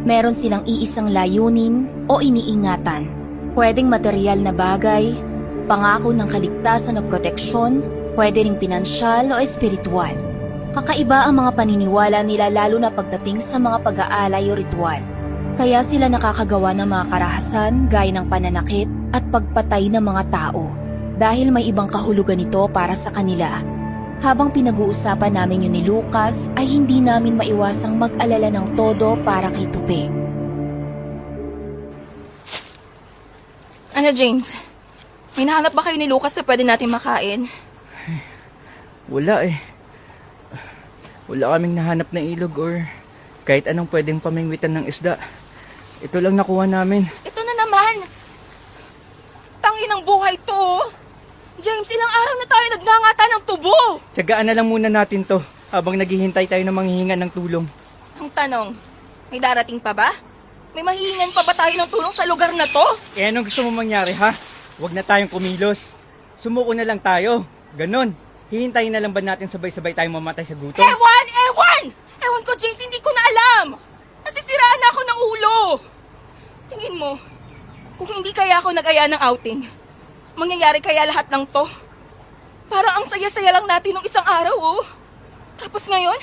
Meron silang iisang layunin o iniingatan. Pwedeng material na bagay, pangako ng kaligtasan o proteksyon, Pwede ring pinansyal o espiritual. Kakaiba ang mga paniniwala nila lalo na pagdating sa mga pag-aalay o ritual. Kaya sila nakakagawa ng mga karahasan gaya ng pananakit at pagpatay ng mga tao. Dahil may ibang kahulugan ito para sa kanila. Habang pinag-uusapan namin yun ni Lucas ay hindi namin maiwasang mag-alala ng todo para kay Tupe. Ano, James? May nahanap ba kayo ni Lucas na pwede natin makain? Wala eh. Wala kaming nahanap na ilog or kahit anong pwedeng pamingwitan ng isda. Ito lang nakuha namin. Ito na naman! Tangin ng buhay to! James, ilang araw na tayo nagnangata ng tubo! Tiyagaan na lang muna natin to habang naghihintay tayo ng manghihingan ng tulong. Ang tanong, may darating pa ba? May mahihingan pa ba tayo ng tulong sa lugar na to? Eh anong gusto mo mangyari ha? Huwag na tayong kumilos. Sumuko na lang tayo. Ganon. Hihintayin na lang ba natin sabay-sabay tayong mamatay sa gutom? Ewan! Ewan ko, James, hindi ko na alam! Nasisiraan na ako ng ulo! Tingin mo, kung hindi kaya ako nag-aya ng outing, mangyayari kaya lahat ng to? Parang ang saya-saya lang natin nung isang araw, oh. Tapos ngayon,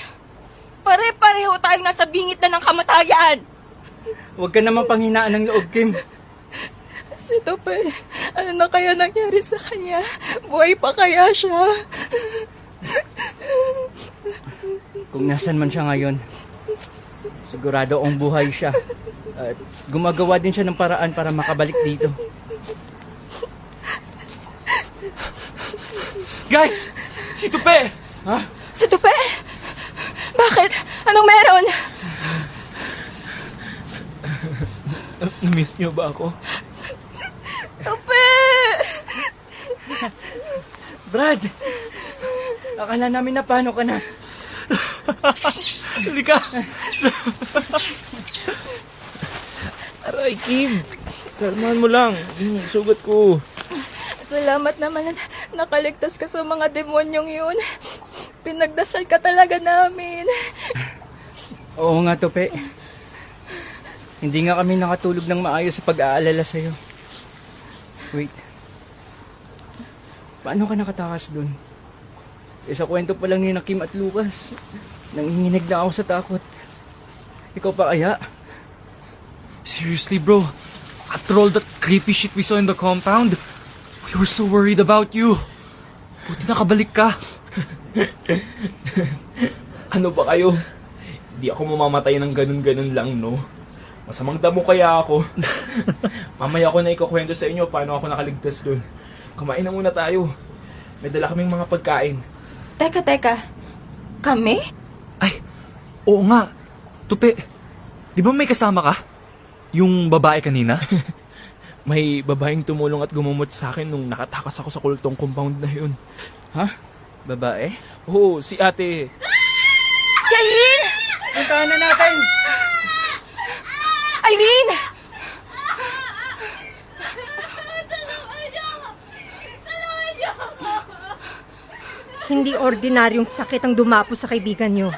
pare-pareho tayong nasa bingit na ng kamatayan. Huwag ka naman panghinaan ng loob, Kim. Si Tope, ano na kaya nangyari sa kanya? Buhay pa kaya siya? Kung nasan man siya ngayon, sigurado ang buhay siya. At gumagawa din siya ng paraan para makabalik dito. Guys! Si Tupe! Ha? Si Tope? Bakit? Anong meron? Miss niyo ba ako? Tope! Brad! Akala namin na paano ka na. Halika! Aray, Kim. Kalmahan mo lang. Sugat ko. Salamat naman na nakaligtas ka sa mga demonyong yun. Pinagdasal ka talaga namin. Oo nga, Tope. Hindi nga kami nakatulog ng maayos sa pag-aalala sa'yo. Wait. Paano ka nakatakas dun? Sa kwento pa lang ni na Kim at Lucas, nanginginig na ako sa takot. Ikaw pa kaya? Seriously, bro? After all that creepy shit we saw in the compound, we were so worried about you. Buti nakabalik ka. Ano ba kayo? Di ako mamamatay ng ganun-ganun lang, no? Masamang damo kaya ako. Mamaya ko na ikukwento sa inyo paano ako nakaligtas dun. Kumain na muna tayo. May dala kaming mga pagkain. Teka. Kami? Ay, oo nga. Tupe, di ba may kasama ka? Yung babae kanina? May babaeng tumulong at gumamot sa akin nung nakatakas ako sa kultong compound na yun. Ha? Babae? Oo, si ate. Si Irene! Puntahan na natin! Irene! Hindi ordinaryong sakit ang dumapo sa kaibigan nyo.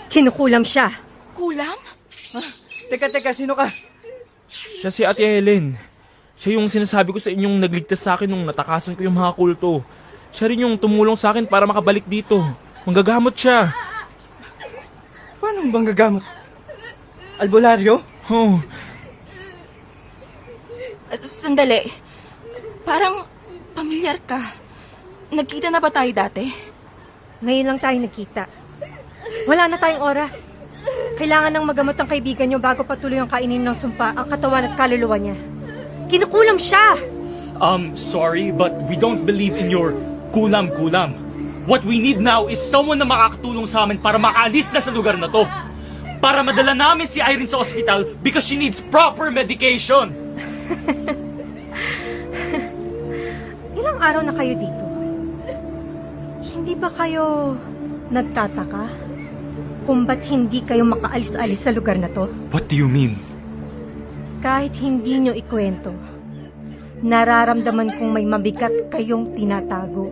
Kinukulam siya. Kulam? Teka, sino ka? Siya si Ate Helen. Siya yung sinasabi ko sa inyong nagligtas sa akin nung natakasan ko yung mga kulto. Siya rin yung tumulong sa akin para makabalik dito. Manggagamot siya. Paano bang gagamot? Albularyo? Oh, Sandali. Parang pamilyar ka. Nagkita na ba tayo dati? Ngayon lang tayo nagkita. Wala na tayong oras. Kailangan nang magamot ang kaibigan nyo bago patuloy ang kainin ng sumpa ang katawan at kaluluwa niya. Kinukulam siya! Sorry, but we don't believe in your kulam-kulam. What we need now is someone na makakatulong sa amin para makaalis na sa lugar na to. Para madala namin si Irene sa ospital because she needs proper medication. Ilang araw na kayo dito? Hindi ba kayo nagtataka kung ba't hindi kayo makaalis-alis sa lugar na to? What do you mean? Kahit hindi nyo ikwento, nararamdaman kong may mabigat kayong tinatago.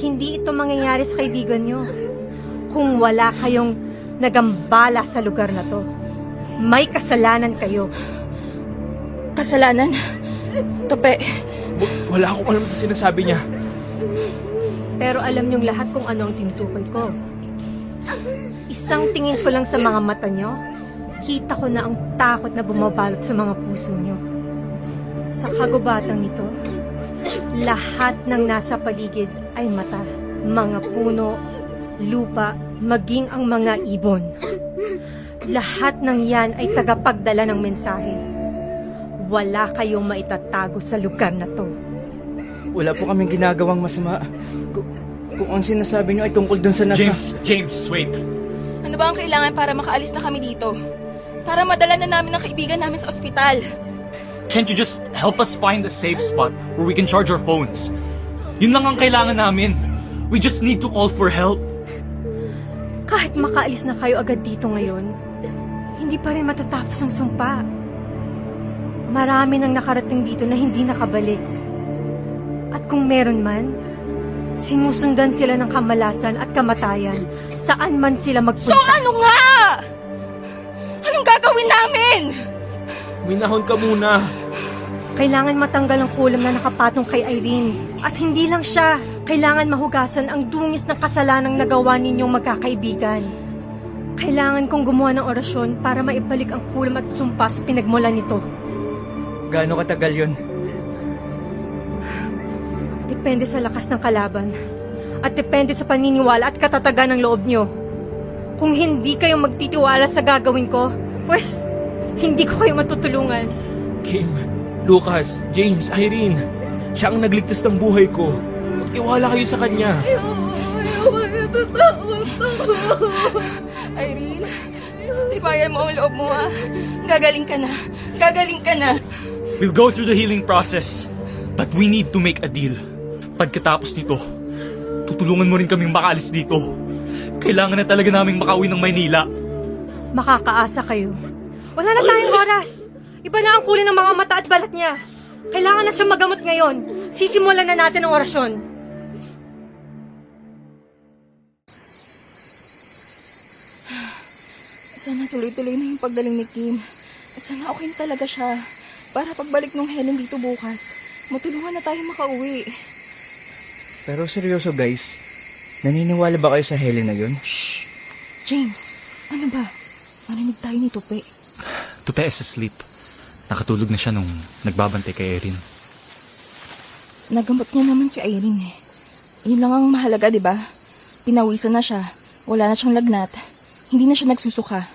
Hindi ito mangyayari sa kaibigan nyo kung wala kayong nagambala sa lugar na to. May kasalanan kayo. Kasalanan? Tope, wala akong alam sa sinasabi niya. Pero alam niyong lahat kung ano ang tinutukoy ko. Isang tingin ko lang sa mga mata niyo, kita ko na ang takot na bumabalot sa mga puso niyo. Sa kagubatang nito, lahat ng nasa paligid ay mata, mga puno, lupa, maging ang mga ibon. Lahat ng yan ay tagapagdala ng mensahe. Wala kayong maitatago sa lugar na to. Wala po kaming ginagawang masama. Kung ang sinasabi niyo ay tungkol dun sa nasa... James, wait. Ano ba ang kailangan para makaalis na kami dito? Para madala na namin ang kaibigan namin sa ospital. Can't you just help us find a safe spot where we can charge our phones? Yun lang ang kailangan namin. We just need to call for help. Kahit makaalis na kayo agad dito ngayon, hindi pa rin matatapos ang sumpa. Marami nang nakarating dito na hindi nakabalik. At kung meron man, sinusundan sila ng kamalasan at kamatayan saan man sila magpunta. So ano nga? Anong gagawin namin? Minahon ka muna. Kailangan matanggal ang kulam na nakapatong kay Irene. At hindi lang siya. Kailangan mahugasan ang dungis ng kasalanang nagawa ninyong magkakaibigan. Kailangan kong gumawa ng orasyon para maibalik ang kulam at sumpa sa pinagmula nito. Gaano katagal yun? Depende sa lakas ng kalaban. At depende sa paniniwala at katatagan ng loob nyo. Kung hindi kayo magtitiwala sa gagawin ko, pues, hindi ko kayo matutulungan. Kim, Lucas, James, Irene. Siya ang nagligtas ng buhay ko. Magtiwala kayo sa kanya. Irene, tibayan mo ang loob mo ha. Gagaling ka na. Gagaling ka na. We'll go through the healing process. But we need to make a deal. Pagkatapos nito, tutulungan mo rin kaming makaalis dito. Kailangan na talaga naming makauwi ng Maynila. Makakaasa kayo. Wala na tayong oras. Iba na ang kulay ng mga mata at balat niya. Kailangan na siya magamot ngayon. Sisimulan na natin ang orasyon. Sana tuloy-tuloy na yung pagdaling ni Kim. Sana okay na talaga siya. Para pagbalik ng Helen dito bukas, matulungan na tayo makauwi. Pero seryoso guys, naniniwala ba kayo sa Helen na yun? James, ano ba? Marinig tayo ni Tupe. Tupe is asleep. Nakatulog na siya nung nagbabantay kay Erin. Nagamot niya naman si Irene eh. Yun lang ang mahalaga, di ba? Pinawisan na siya. Wala na siyang lagnat. Hindi na siya nagsusuka.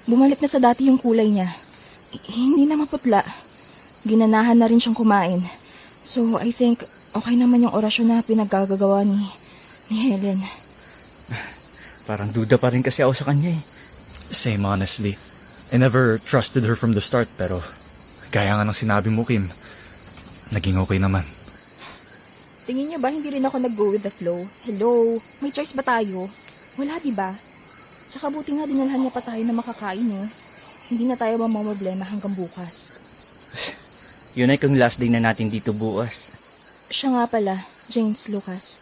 Bumalik na sa dati yung kulay niya. Hindi na maputla. Ginanahan na rin siyang kumain. So, I think okay naman yung orasyon na pinaggagawa ni Helen. Parang duda pa rin kasi ako sa kanya eh. Same honestly. I never trusted her from the start pero gaya nga ng sinabi mo, Kim, naging okay naman. Tingin niyo ba hindi rin ako nag-go with the flow? Hello? May choice ba tayo? Wala, di ba? Tsaka buti nga dinalhan niya pa tayo na makakain, no? Hindi na tayo mamamblema hanggang bukas. Yun ay kung last day na natin dito bukas. Siya nga pala, James Lucas.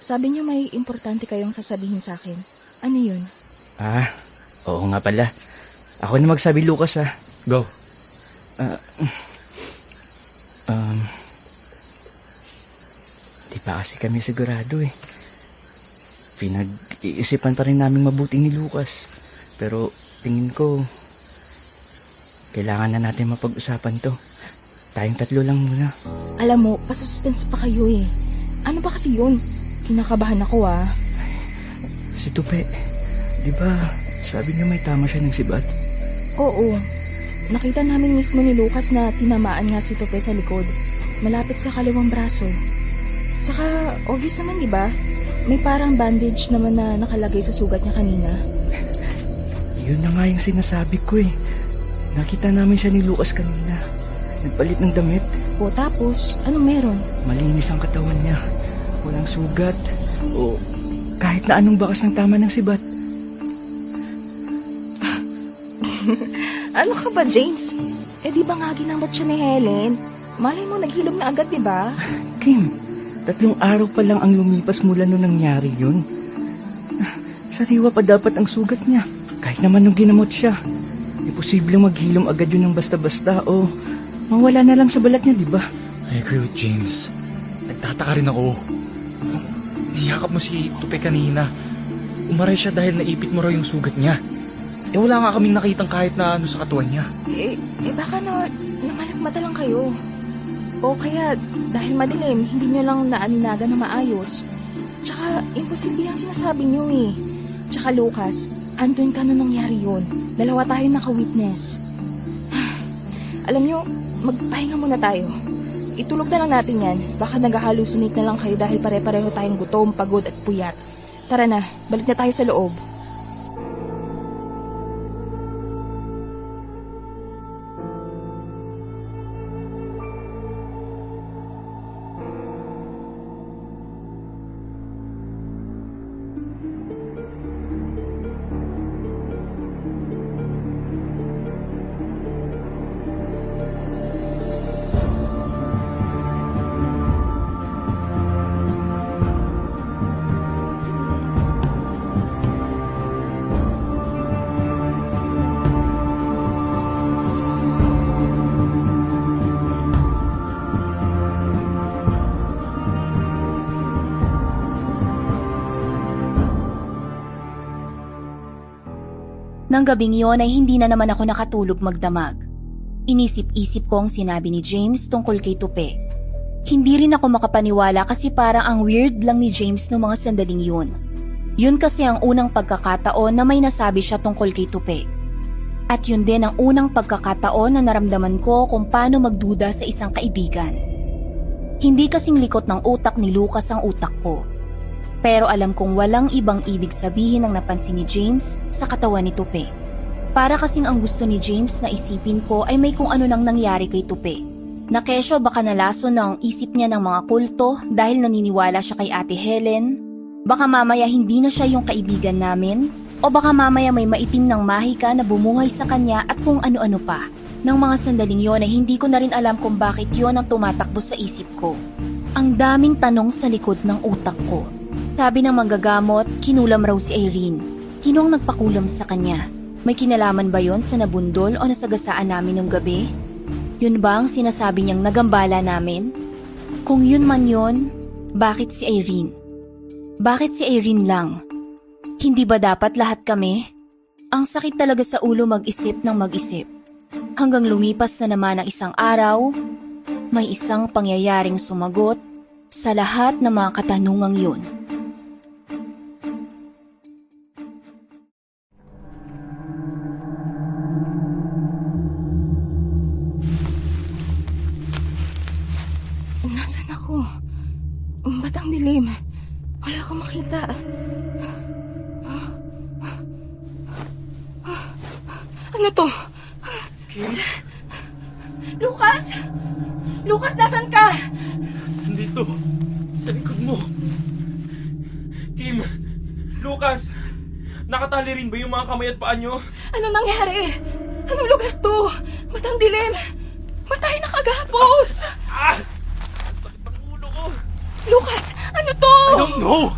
Sabi niyo may importante kayong sasabihin sa akin. Ano yun? Ah, oo nga pala. Ako na magsabi Lucas ah. Go. Di pa kasi kami sigurado eh. Pinag-iisipan pa rin namin mabuti ni Lucas. Pero tingin ko, kailangan na natin mapag-usapan to. Tayong tatlo lang muna. Alam mo, pasuspense pa kayo eh. Ano ba kasi yun? Kinakabahan ako ah. Si Tupe, di ba sabi niya may tama siya ng sibat? Oo. Nakita namin mismo ni Lucas na tinamaan nga si Tupe sa likod. Malapit sa kaliwang braso. Saka, obvious naman di ba? May parang bandage naman na nakalagay sa sugat niya kanina. Yun na nga yung sinasabi ko eh. Nakita namin siya ni Lucas kanina. Nagpalit ng damit. O tapos, anong meron? Malinis ang katawan niya. Walang sugat. O kahit na anong bakas ng tama ng sibat. Ano ka ba, James? Eh di ba nga ginamot siya ni Helen? Malay mo, naghilom na agad, di ba? Kim, 3 araw pa lang ang lumipas mula nung nangyari yun. Sariwa pa dapat ang sugat niya. Kahit naman nung ginamot siya. Imposibleng maghilom agad yun ng basta-basta o mawala na lang sa balat niya, di ba? I agree with James. Nagtataka rin ako. niyakap mo si Tupe kanina. Umaray siya dahil naipit mo raw yung sugat niya. Wala nga kaming nakitang kahit na ano sa katawan niya. Baka namalikmata lang kayo. O kaya, dahil madilim, hindi nyo lang naaninaga na maayos. Tsaka, imposible ang sinasabi nyo eh. Tsaka Lucas, andun ka nung nangyari yun. Dalawa tayo naka-witness. Alam nyo, magpahinga muna tayo. Itulog na lang natin yan. Baka nag-hallucinate na lang kayo dahil pare-pareho tayong gutom, pagod at puyat. Tara na, balik na tayo sa loob. Nang gabing yon ay hindi na naman ako nakatulog magdamag. Inisip-isip ko ang sinabi ni James tungkol kay Tupe. Hindi rin ako makapaniwala kasi parang ang weird lang ni James noong mga sandaling yun. Yun kasi ang unang pagkakataon na may nasabi siya tungkol kay Tupe. At yun din ang unang pagkakataon na naramdaman ko kung paano magduda sa isang kaibigan. Hindi kasing likot ng utak ni Lucas ang utak ko. Pero alam kong walang ibang ibig sabihin ang napansin ni James sa katawan ni Tupe. Para kasing ang gusto ni James na isipin ko ay may kung ano nang nangyari kay Tupe. Na kesyo baka nalaso na ang isip niya ng mga kulto dahil naniniwala siya kay Ate Helen. Baka mamaya hindi na siya yung kaibigan namin. O baka mamaya may maitim ng mahika na bumuhay sa kanya at kung ano-ano pa. Nang mga sandaling yon ay hindi ko na rin alam kung bakit yon ang tumatakbo sa isip ko. Ang daming tanong sa likod ng utak ko. Sabi ng manggagamot, kinulam raw si Irene. Sino ang nagpakulam sa kanya? May kinalaman ba yon sa nabundol o nasagasaan namin nung gabi? Yun ba ang sinasabi niyang nagambala namin? Kung yun man yun, bakit si Irene? Bakit si Irene lang? Hindi ba dapat lahat kami? Ang sakit talaga sa ulo mag-isip ng mag-isip. Hanggang lumipas na naman ang isang araw, may isang pangyayaring sumagot sa lahat ng mga katanungang yun. Nasaan ako? Ba't ang dilim? Wala akong makita. Ano to? Kim? Lucas! Lucas, nasan ka? Nandito. Sa likod mo. Kim! Lucas! Nakatali rin ba yung mga kamay at paa nyo? Ano nangyari? Anong lugar to? Ba't ang dilim? Ba't tayo nakagapos? Sakit ang ulo ko. Lucas, ano to? I don't know!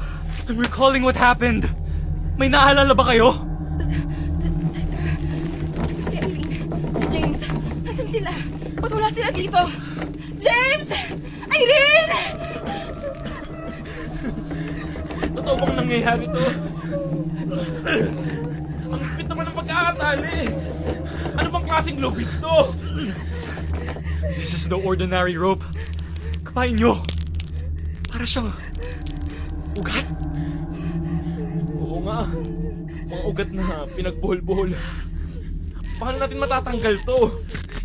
I'm recalling what happened. May naalala ba kayo? Nasaan si Irene? Si James? Nasaan sila? Ba't wala sila dito? James! Irene! Totoo bang nangyayari to? Ang spit naman ng pagkakatali. Ano bang klaseng lubid to? This is no ordinary rope. Kapain nyo. Para siyang ugat. Oo nga. Mga ugat na pinagbuhol-buhol. Paano natin matatanggal to?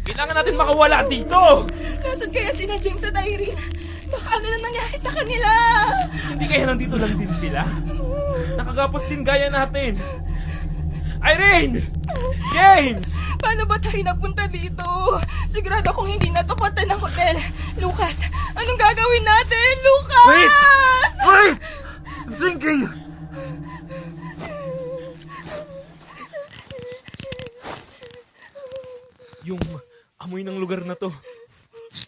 Kailangan natin makawala dito! Nasaan kaya sina James at Irene? Baka ano na nangyari sa kanila? Hindi kaya nandito lang din sila? Nakagapos din gaya natin. Irene! James! Paano ba tayo napunta dito? Sigurado kung hindi na to kota ng hotel. Lucas, anong gagawin natin? Lucas! Wait! Wait! I'm thinking! Yung amoy ng lugar na to,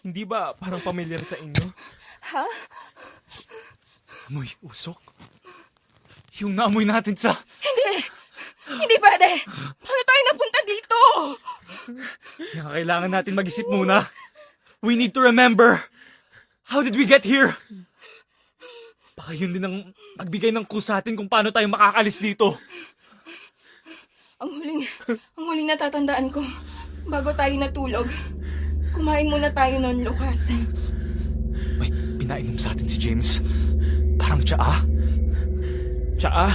hindi ba parang pamilyar sa inyo? Ha? Amoy usok? Yung naamoy natin sa... Hindi! Hindi pwede! Paano tayo napunta dito? Kailangan natin mag-isip muna. We need to remember. How did we get here? Baka yun din ang nagbigay ng clue sa atin kung paano tayo makakalis dito. Ang huling natatandaan ko, bago tayo natulog, kumain muna tayo noon, Lucas. Wait, pinainom sa atin si James. Parang tsaa. Tsaa?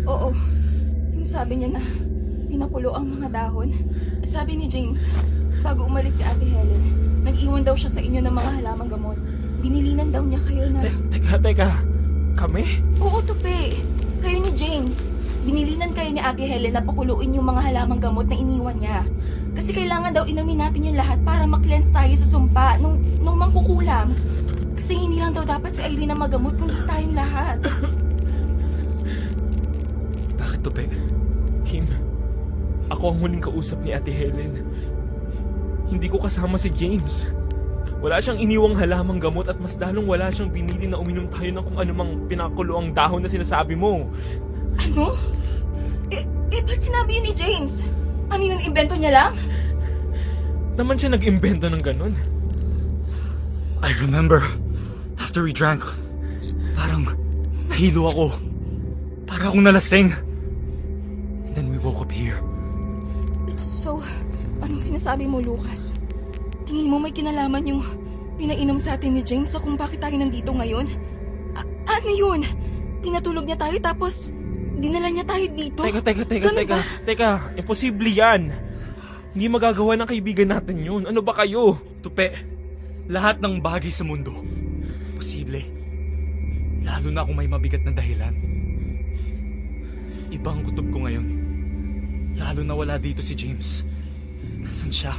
Oo, yung sabi niya na pinakulo ang mga dahon. Sabi ni James, bago umalis si Ate Helen, nag-iwan daw siya sa inyo ng mga halamang gamot. Binilinan daw niya kayo na... Teka. Kami? Oo, Tupe. Kayo ni James. Binilinan kayo ni Ate Helen na pakuluin yung mga halamang gamot na iniwan niya. Kasi kailangan daw inumin natin yung lahat para mag-cleanse tayo sa sumpa nung mangkukulam. Kasi hindi lang daw dapat si Irene na magamot kundi tayong lahat. Bakit to, Pe? Kim, ako ang huling kausap ni Ate Helen. Hindi ko kasama si James. Wala siyang iniwang halamang gamot at mas lalong wala siyang binili na uminom tayo ng kung anumang pinakulo ang dahon na sinasabi mo. Ano? Ba't sinabi yun ni James? Ano yun, invento niya lang? Naman siya nag-imbento ng ganun. I remember, after we drank, parang nahilo ako. Para akong nalasing. And then we woke up here. So, anong sinasabi mo, Lucas? Tingin mo may kinalaman yung pinainom sa atin ni James sa kung bakit tayo nandito ngayon? Ano yun? Pinatulog niya tayo tapos dinala niya tayo dito? Ganun ba? Teka, imposible yan. Hindi magagawa ng kaibigan natin yun. Ano ba kayo? Tupe, lahat ng bagay sa mundo, posible. Lalo na kung may mabigat na dahilan. Ibang kutob ko ngayon. Lalo na wala dito si James. Nasaan siya?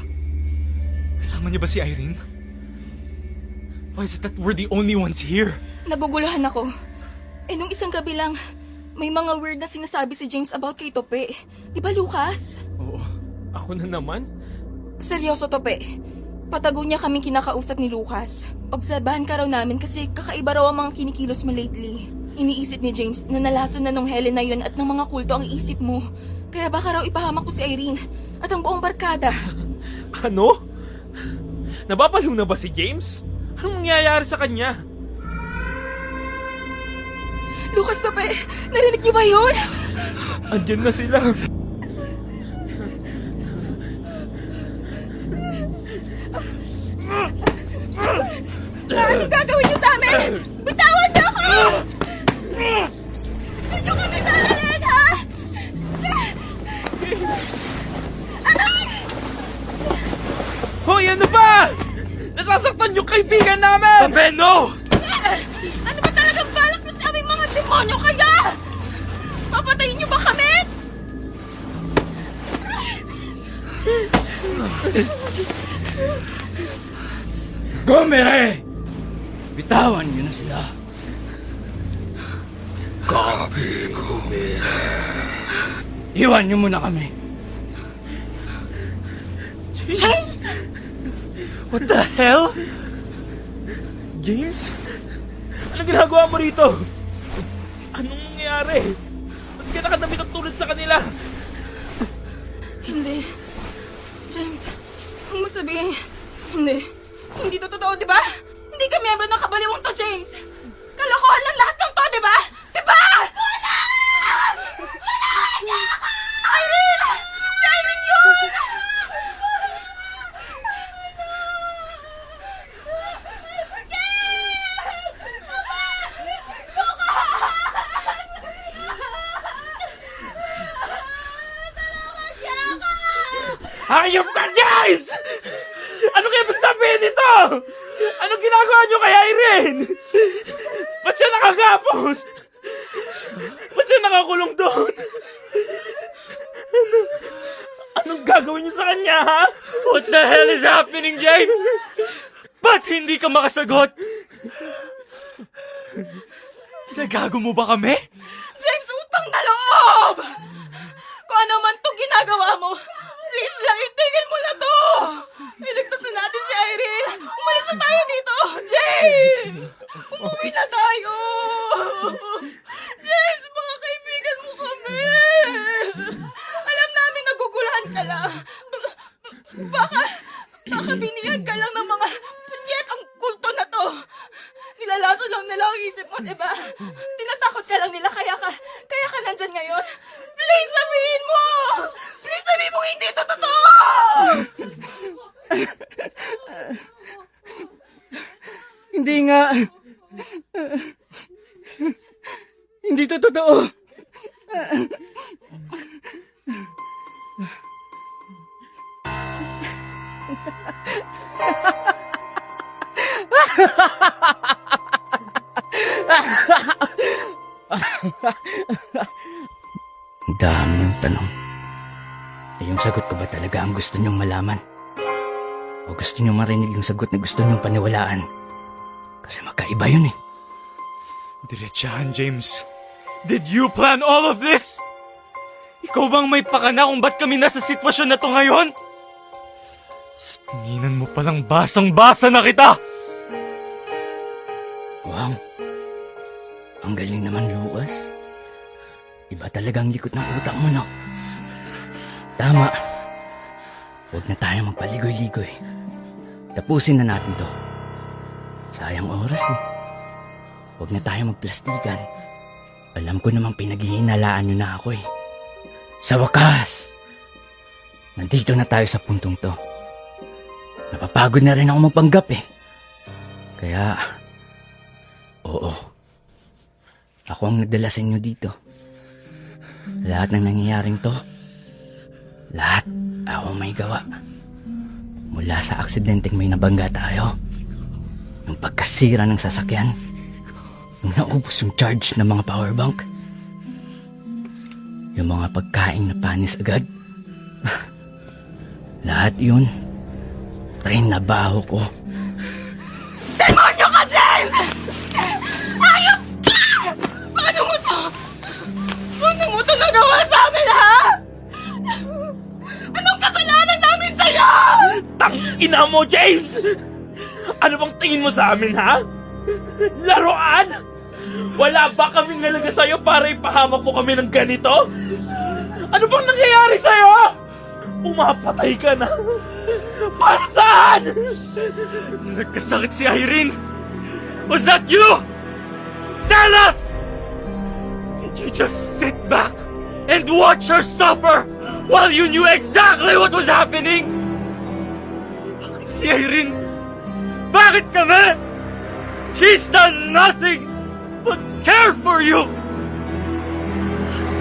Kasama niya ba si Irene? Why is it that we're the only ones here? Naguguluhan ako. Nung isang gabi lang, may mga weird na sinasabi si James about kay Tope. Di ba, Lucas? Oo. Ako na naman? Seryoso, Tope. Patago niya kaming kinakausap ni Lucas. Obserbahan ka raw namin kasi kakaiba raw ang mga kinikilos mo lately. Iniisip ni James na nalason na nung Helen na yun at ng mga kulto ang isip mo. Kaya baka raw ipahamak ko si Irene at ang buong barkada. Ano? Nababaliw na ba si James? Anong mangyayari sa kanya? Lucas, Tope! Narinig niyo ba yun? Andyan na sila. Ano gagawin niyo sa amin? Bitawan niyo ako! Saan niyo kami dadalhin, ha? Hoy, ano ba? Nasasaktan yung kaibigan namin! Tape, no! Ano ba talagang balak niyo sa aming mga demonyo kaya? Papatayin niyo ba kami? Gomere! Bitawan niyo na sila. Copy, Gomere. Iwan niyo muna kami. James! What the hell? James? Anong ginagawa mo rito? Anong nangyayari? Ba't ka nakadamit at tulad sa kanila? Hindi. James, huwag mo sabihin. Hindi. Hindi to totoo, di ba? Hindi ka miyembro ng kabaliwang to, James. Kalokohan lang lahat ng to, di ba? Di ba? Wala! Wala! Irene! Si Irene yun! Hayop ka, James! Ano kaya magsabihin nito? Anong ginagawa niyo kay Irene? Ba't siya nakagapos? Ba't siya nakakulong doon? Anong gagawin niyo sa kanya, ha? What the hell is happening, James? Ba't hindi ka makasagot? Ginagago mo ba kami? James, utang na loob! Kung ano man to ginagawa mo, please lang itigil mo na to! Iligtasin natin si Irene! Umalis na tayo dito! James! Umuwi na tayo! James, mga kaibigan mo kami! Alam namin naguguluhan ka lang. Baka binigyan ka lang ng mga punyet ang kulto na to. Nilalaso lang na lang ang isip mo, diba? Tinatakot ka lang nila, kaya ka nandyan ngayon. Please sabihin mo! Please sabihin mo hindi ito totoo! Hindi nga. Hindi to totoo. Ang dami ng tanong. Eh, yung sagot ko ba talaga ang gusto niyong malaman? O gusto niyong marinig yung sagot na gusto niyong paniwalaan? Kasi magkaiba yun eh. Diretsahan, James. Did you plan all of this? Ikaw bang may pakana kung ba't kami nasa sitwasyon na to ngayon? Sa tinginan mo palang basang-basa na kita! Wow. Ang galing naman, Lucas. Iba talagang likot ng utak mo, no? Tama. Huwag na tayo magpaligoy-ligoy. Tapusin na natin to. Sayang oras eh. Huwag na tayo magplastikan. Alam ko namang pinaghihinalaan niyo na ako eh. Sa wakas! Nandito na tayo sa puntong to. Napapagod na rin ako magpanggap eh. Kaya, oo. Ako ang nagdala sa inyo dito. Lahat ng nangyayaring to, lahat ako may gawa. Mula sa aksidenteng may nabangga tayo, ng pagkasira ng sasakyan, nung naubos yung charge ng mga powerbank, yung mga pagkain na panis agad. Lahat yun, trainabaho ko. Demonyo ka, James! Ayop ka! Paano mo to? Paano mo to nagawa sa amin, ha? Anong kasalanan namin sa'yo? Tang-ina mo, James! Ano bang tingin mo sa amin, ha? Laruan? Wala ba kaming nalaga sa'yo para ipahamak mo kami ng ganito? Ano bang nangyayari sa'yo? Pumapatay ka na. Para saan? Nagkasakit si Irene! Was that you? Tell us! Did you just sit back and watch her suffer while you knew exactly what was happening? Bakit si Irene? Bakit kami? She's done nothing but care for you!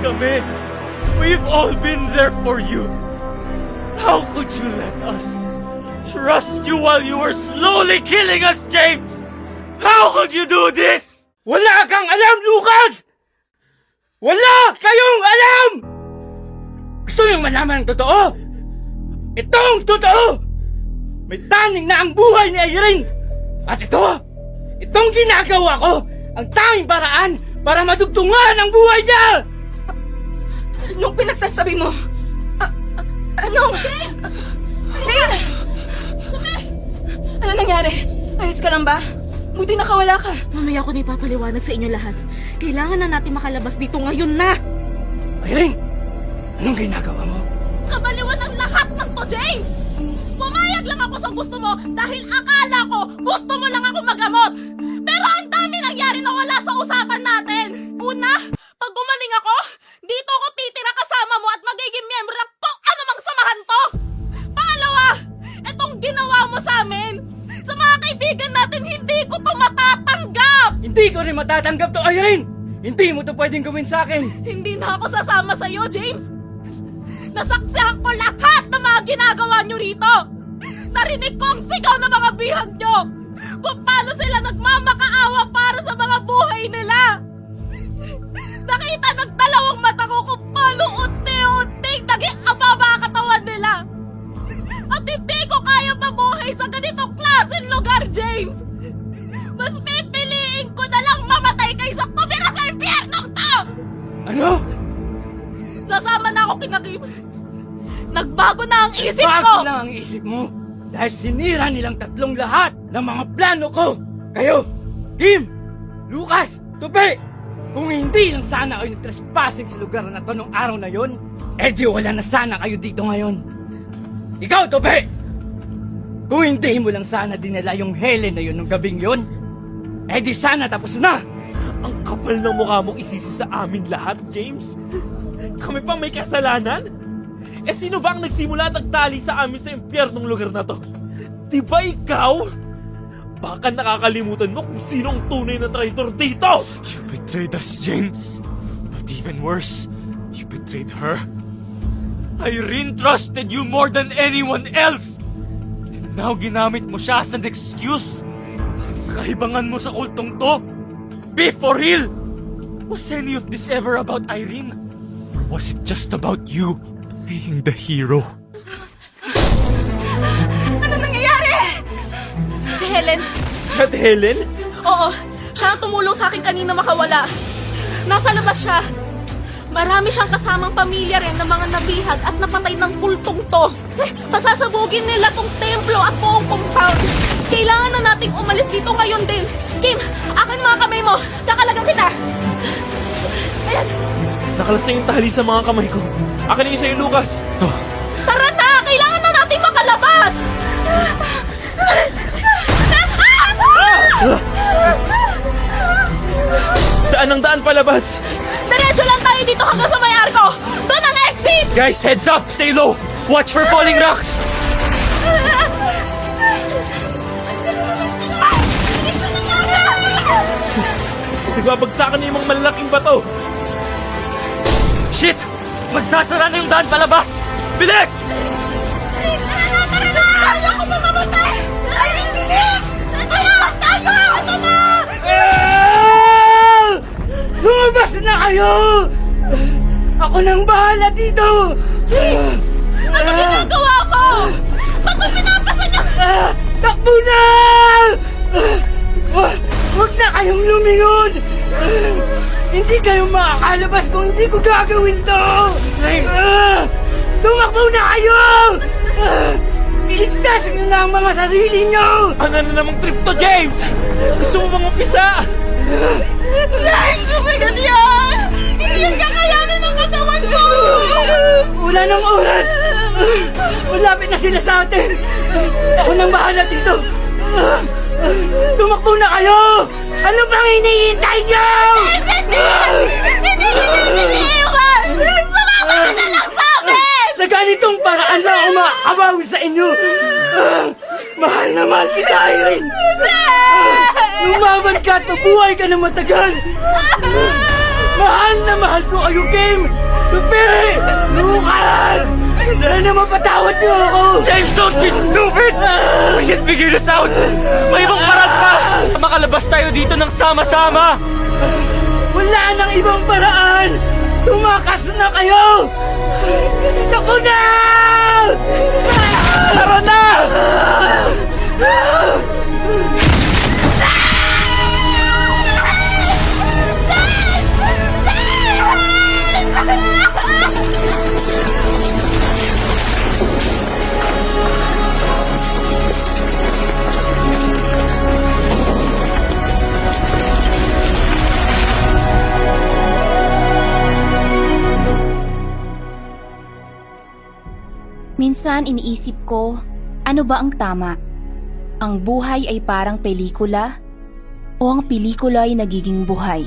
Kami, we've all been there for you. How could you let us trust you while you were slowly killing us, James? How could you do this? Wala kang alam, Lucas! Wala kayong alam! Gusto niyong malaman ang totoo? Ito ang totoo! May taning na ang buhay ni Irene! At itong ginagawa ko, ang tanging paraan para madugtungan ang buhay niya! Anong pinagsasabi mo? Anong? Ano nangyari? Ayos ka lang ba? Buti nakawala ka. Mamaya ko na ipapaliwanag sa inyo lahat. Kailangan na natin makalabas dito ngayon na! Irene! Anong ginagawa mo? Kabaliwan ng lahat ng to, James! Pumayag lang ako sa gusto mo dahil akala ko gusto mo lang ako magamot. Pero ang dami nangyari na wala sa usapan natin. Una, pag gumaling ako, dito ako titira kasama mo at magiging miyembro ng kung ano mang samahan to. Pangalawa, etong ginawa mo sa amin. Sa mga kaibigan natin, hindi ko to matatanggap. Hindi ko rin matatanggap to, Irene! Hindi mo to pwedeng gawin sa akin! Hindi na ako sasama sa'yo, James. Nasaksihan ko lahat ng mga ginagawa nyo rito. Narinig ko ang sigaw ng mga bihag nyo. Kung paano sila nagmamakaawa para sa mga buhay nila. Nakita ng dalawang mata ko kung paano unti-unting naging ababa ang katawan nila. At hindi ko kaya mabuhay sa ganitong klaseng lugar, James. Mas pipiliin ko na lang mamatay kaysa tumira sa impyernong to. Ano? Sasama na ako kina Kim. Nagbago na ang isip ko. Bago lang ang isip mo dahil sinira nilang tatlong lahat ng mga plano ko. Kayo, Kim, Lucas, Tupi, kung hindi lang sana kayo nag-trespassing sa lugar na to nung araw na yon, eh di wala na sana kayo dito ngayon. Ikaw, Tupi, kung hindi mo lang sana dinala yung Helen na yun nung gabing yon, Eh di sana tapos na! Ang kapal ng mukha mong isisi sa amin lahat, James. Kami pa may kasalanan? Eh sino ba ang nagsimula at nagtali sa amin sa impyernong lugar na to? Di ba ikaw? Baka nakakalimutan mo kung sino ang tunay na traitor dito! You betrayed us, James. But even worse, you betrayed her. Irene trusted you more than anyone else. And now ginamit mo siya as an excuse. Sa kahibangan mo sa kultong to. Be for real! Was any of this ever about Irene? Or was it just about you playing the hero? Ano nangyayari? Si Helen. Si Ate Helen? Oo, siya ang tumulong sa akin kanina makawala. Nasa labas siya. Marami siyang kasamang pamilya rin ng mga nabihag at napatay ng kultong to. Pasasabugin nila tong templo at buong compound. Kailangan na nating umalis dito ngayon din. Kim, akin mga kamay mo. Kakalagang kita. Ayan, Nakalasay yung tali sa mga kamay ko. Akin na yung sa'yo, Lucas. tara na! Kailangan na nating makalabas! Saan ang daan palabas? Diretso lang tayo dito hanggang sa may arko! Doon ang exit! Guys, heads up! Stay low! Watch for falling rocks! Nagbabagsakan na yung mga malalaking bato. Shit! Magsasara na yung daan palabas! Bilis! Tara na! Ayoko mamamatay! Ay, bilis! Ayun! Tayo! Ito na! Lumabas na kayo! Ako nang bahala dito! Ano ginagawa mo? Ba't mo pinapasan niyo? Takbo na! Huwag na kayong lumingon! Hindi kayo makakalabas kung hindi ko gagawin to! Tumakbo na kayo! Iligtas niyo na ang mga sarili niyo! Ano na namang trip to, James? Gusto mo bang umpisa? Lex! Sumigat yan! Hindi yan kakayanin ng katawan mo! Wala nang oras! Malapit na sila sa atin! Ako nang bahala dito! Tumakbo na kayo! Ano bang hinihintay niyo? Hindi kita iniiwan! Sumama ka na lang sa amin! Sa ganitong paraan na ako makakabawi sa inyo! Mahal na mahal kita, Irene! Lumaban ka at mabuhay ka ng matagal! Mahal na mahal ko kayo, Kim! Tupi! Lucas! Dahil na mapatawad niyo ako! James, don't be stupid! We can figure this out! May ibang paraan pa! Makalabas tayo dito ng sama-sama! Wala nang ibang paraan! Tumakas na kayo! Naku na! Tara na! Minsan iniisip ko, ano ba ang tama? Ang buhay ay parang pelikula? O ang pelikula ay nagiging buhay?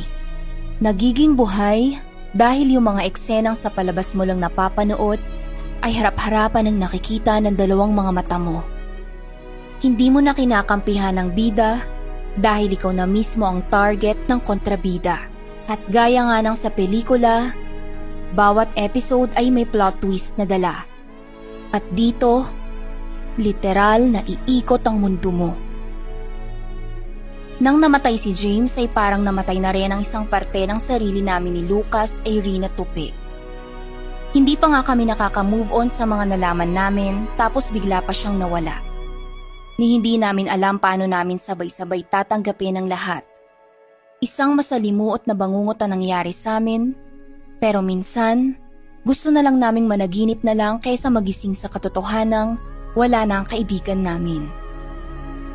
Nagiging buhay dahil yung mga eksenang sa palabas mo lang napapanood ay harap-harapan ng nakikita ng dalawang mga mata mo. Hindi mo na kinakampihan ng bida dahil ikaw na mismo ang target ng kontrabida. At gaya nga ng sa pelikula, bawat episode ay may plot twist na dala. At dito, literal na iikot ang mundo mo. Nang namatay si James ay parang namatay na rin ang isang parte ng sarili namin ni Lucas, Irene at Tupi. Hindi pa nga kami nakaka-move on sa mga nalaman namin tapos bigla pa siyang nawala. Ni hindi namin alam paano namin sabay-sabay tatanggapin ang lahat. Isang masalimuot na bangungot ang nangyari sa amin, pero minsan, gusto na lang naming managinip na lang kaysa magising sa katotohanang wala na ang kaibigan namin.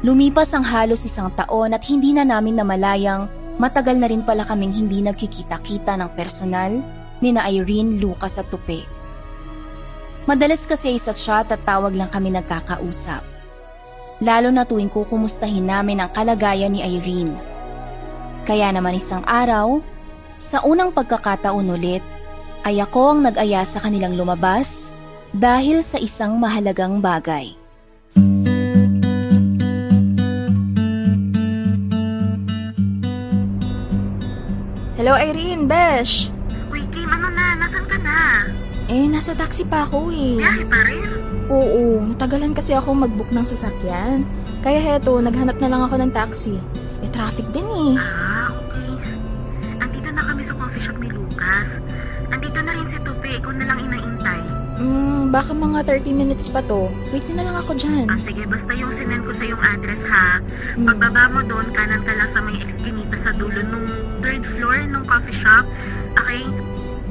Lumipas ang halos 1 taon at hindi na namin namalayang matagal na rin pala kaming hindi nagkikita-kita ng personal ni na Irene, Lucas at Tupi. Madalas kasi sa chat at tawag lang kami nagkakausap. Lalo na tuwing kukumustahin namin ang kalagayan ni Irene. Kaya naman isang araw, sa unang pagkakataon ulit, ay ako ang nag-aya sa kanilang lumabas dahil sa isang mahalagang bagay. Hello, Irene, Besh. Uy, Kim, ano na? Nasaan ka na? Nasa taxi pa ako eh. Biyahe pa rin? Oo, natagalan kasi ako mag-book ng sasakyan. Kaya heto, naghanap na lang ako ng taxi. Traffic din eh. Okay. Andito na kami sa coffee shop ni Lucas. Andito na rin si Tupi. Ikaw na lang inaintay. Baka mga 30 minutes pa to. Wait na lang ako dyan. Sige, basta yung sinend ko sa yung address ha. Pagbaba mo doon, kanan ka lang sa may eskinita sa dulo nung third floor nung coffee shop. Okay?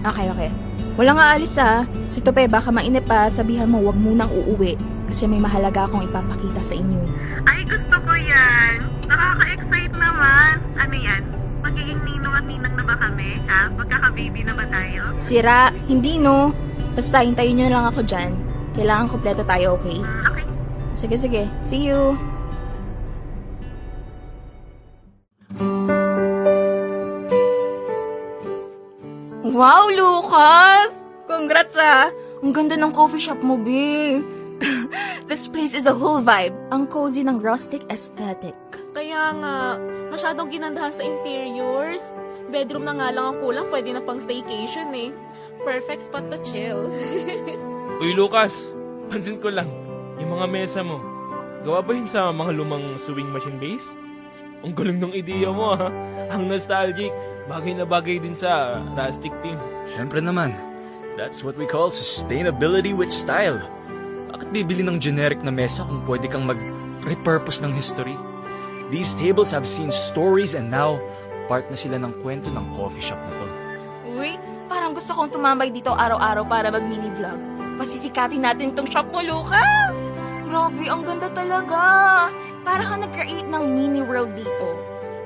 Okay. Walang aalis ha. Si Tope, baka mainip pa, sabihan mo wag munang uuwi. Kasi may mahalaga akong ipapakita sa inyo. Ay, gusto ko yan. Nakaka-excite naman. Ano yan? Magiging ninong at ninang na ba kami? Ha? Magkaka-baby na ba tayo? Sira, hindi no. Basta hintayin nyo na lang ako dyan. Kailangan kompleto tayo, okay? Okay. Sige. See you. Wow, Lucas! Congrats ah! Ang ganda ng coffee shop mo, B. This place is a whole vibe. Ang cozy ng rustic aesthetic. Kaya nga, masyadong ginandahan sa interiors. Bedroom na nga lang ang kulang, pwede na pang staycation eh. Perfect spot to chill. Uy, Lucas, pansin ko lang, yung mga mesa mo, gawa ba yun sa mga lumang sewing machine base? Ang galing ng ideya mo, ha? Ang nostalgic, bagay na bagay din sa rustic theme. Siyempre naman. That's what we call sustainability with style. Bakit bibili ng generic na mesa kung pwede kang mag-repurpose ng history? These tables have seen stories and now, part na sila ng kwento ng coffee shop na to. Uy, parang gusto kong tumambay dito araw-araw para mag-mini vlog. Pasisikatin natin tong shop mo, Lucas! Grabe, ang ganda talaga! Para kang nag-create ng mini world dito.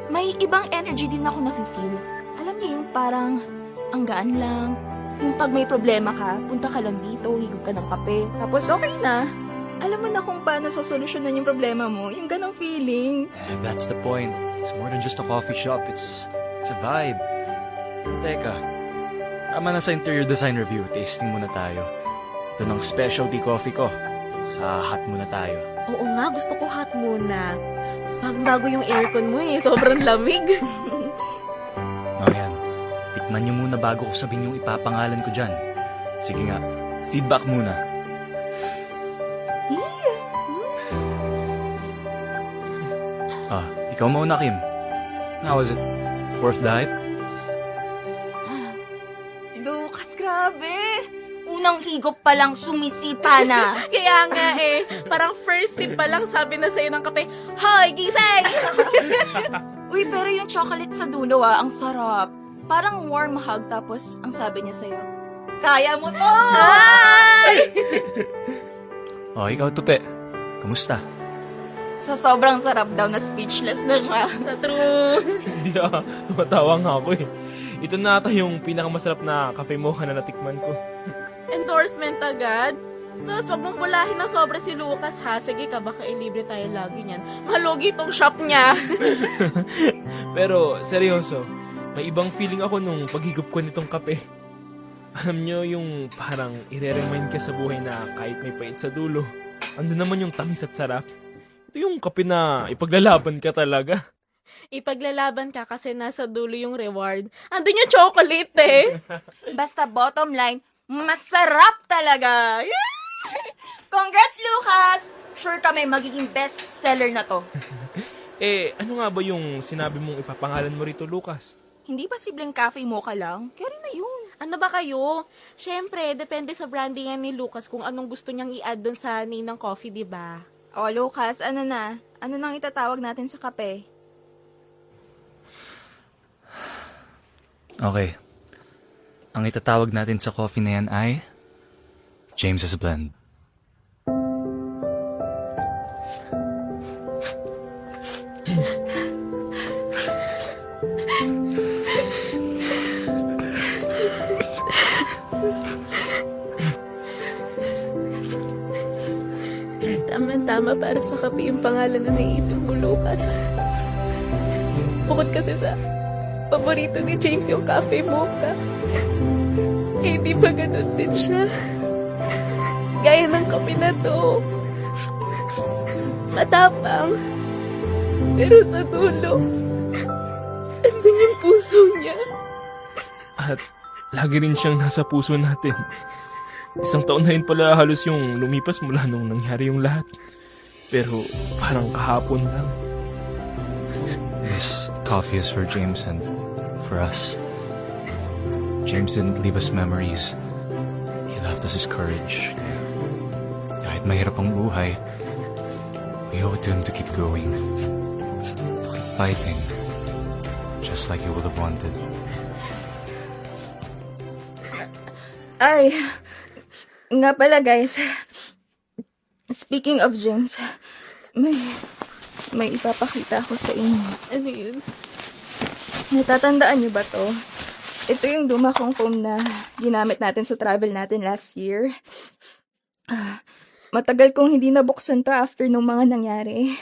May ibang energy din ako nafe-feel. Alam niyo yung parang ang gaan lang. Yung pag may problema ka, punta ka lang dito, higop ka ng kape. Tapos okay na. Alam mo na kung paano sasolusyonan yung problema mo. Yung ganong feeling. And that's the point. It's more than just a coffee shop. It's a vibe. Pero teka, tama na sa interior design review. Tasting muna tayo. Ito ng specialty coffee ko. Sa hot muna tayo. Oo nga, gusto ko hot muna. Bago yung aircon mo eh, sobrang lamig. O yan, tikman niyo muna bago ko sabihin yung ipapangalan ko dyan. Sige nga, feedback muna. Ikaw mauna, Kim. How was it? Worth the hype? Lucas, grabe! Unang higop pa lang sumisipa na. Kaya nga eh, parang first sip pa lang sabi na sa'yo ng kape, Hoy, gising! Uy, pero yung chocolate sa dulo ang sarap. Parang warm hug tapos ang sabi niya sa'yo, kaya mo to! Ikaw, Tupe. Kamusta? Sa sobrang sarap daw na speechless na siya. Sa true. Hindi tumatawa nga ako eh. Ito na ata yung pinakamasarap na cafe mocha na natikman ko. Endorsement agad? Sus, wag mong bulahin ng sobra si Lucas ha. Sige ka, baka ilibre tayo lagi niyan. Malugi tong shop niya. Pero seryoso, may ibang feeling ako nung paghigop ko nitong kape. Alam nyo yung parang ire-remind ka sa buhay na kahit may pait sa dulo, ando naman yung tamis at sarap. Ito yung kape na ipaglalaban ka talaga. Ipaglalaban ka kasi nasa dulo yung reward. Andun yung chocolate eh. Basta bottom line, masarap talaga! Congrats, Lucas! Sure kami magiging best seller na to. Ano nga ba yung sinabi mong ipapangalan mo rito, Lucas? Hindi ba sibleng cafe mocha lang? Kaya na yun. Ano ba kayo? Siyempre, depende sa brandingan ni Lucas kung anong gusto niyang i-add dun sa name ng coffee, di ba? O, Lucas, ano na? Ano nang itatawag natin sa kape? Okay. Ang itatawag natin sa coffee na yan ay James's Blend. Tama-tama para sa kape yung pangalan na naisip mo, Lucas. bukod kasi sa paborito ni James yung cafe mocha, eh di ba ganun din siya? Gaya ng kape na to. Matapang. Pero sa dulo, andun yung puso niya. At lagi rin siyang nasa puso natin. Isang taon na rin pala halos yung lumipas mula nung nangyari yung lahat. Pero parang kahapon lang. This coffee is for James and for us. James didn't leave us memories. He left us his courage. Kahit mahirap ang buhay, we owe it to him to keep going. To keep fighting. Just like he would have wanted. Ay, nga pala guys. Speaking of James, may ipapakita ako sa inyo. Ano yun? Natatandaan niyo ba to? Ito yung luma kong phone na ginamit natin sa travel natin last year. Matagal kong hindi nabuksan to after nung mga nangyari.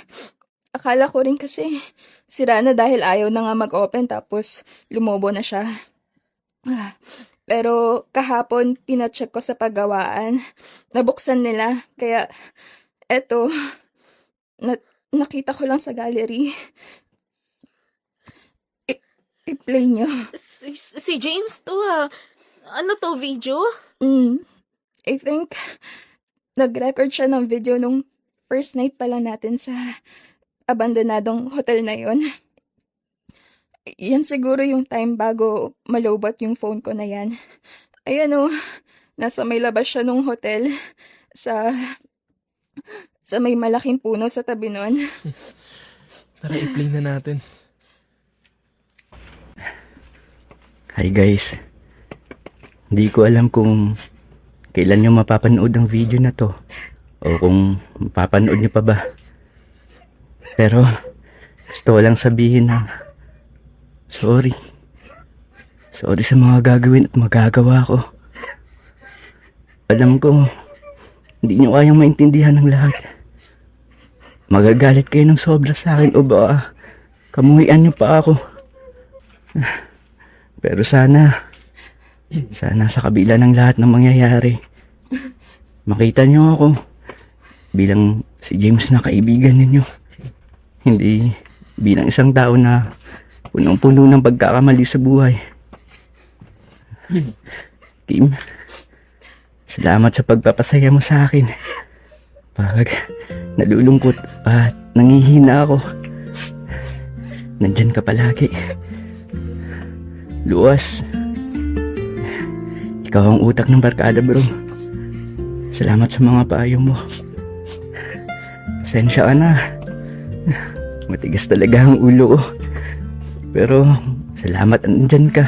Akala ko rin kasi sira na dahil ayaw na nga mag-open tapos lumobo na siya. Pero kahapon, pinacheck ko sa paggawaan. Nabuksan nila. Kaya, eto, nakita ko lang sa gallery. I-play nyo. Si James to Ano to, video? I think, nag-record siya ng video nung first night pa lang natin sa abandonadong hotel na yon. Yan siguro yung time bago malobot yung phone ko na yan. Ayan o, nasa may labas siya nung hotel sa may malaking puno sa tabi nun. Tara, i-play na natin. Hi guys. Hindi ko alam kung kailan nyo mapapanood ang video na to. O kung mapapanood nyo pa ba. Pero gusto ko lang sabihin na sorry. Sorry sa mga gagawin at magagawa ko. Alam ko, hindi nyo kayang maintindihan ng lahat. Magagalit kayo ng sobra sa akin o baka kamuhian nyo pa ako. Pero sana sa kabila ng lahat ng mangyayari, makita nyo ako bilang si James na kaibigan ninyo. Hindi bilang isang tao na punong-puno ng pagkakamali sa buhay. Kim, salamat sa pagpapasaya mo sa akin. Pag nalulungkot at nangihina ako, nandyan ka palagi. Luas, ikaw ang utak ng barkada, bro. Salamat sa mga payo mo. Pasensya ka na. Matigas talaga ang ulo ko. Pero salamat andyan ka.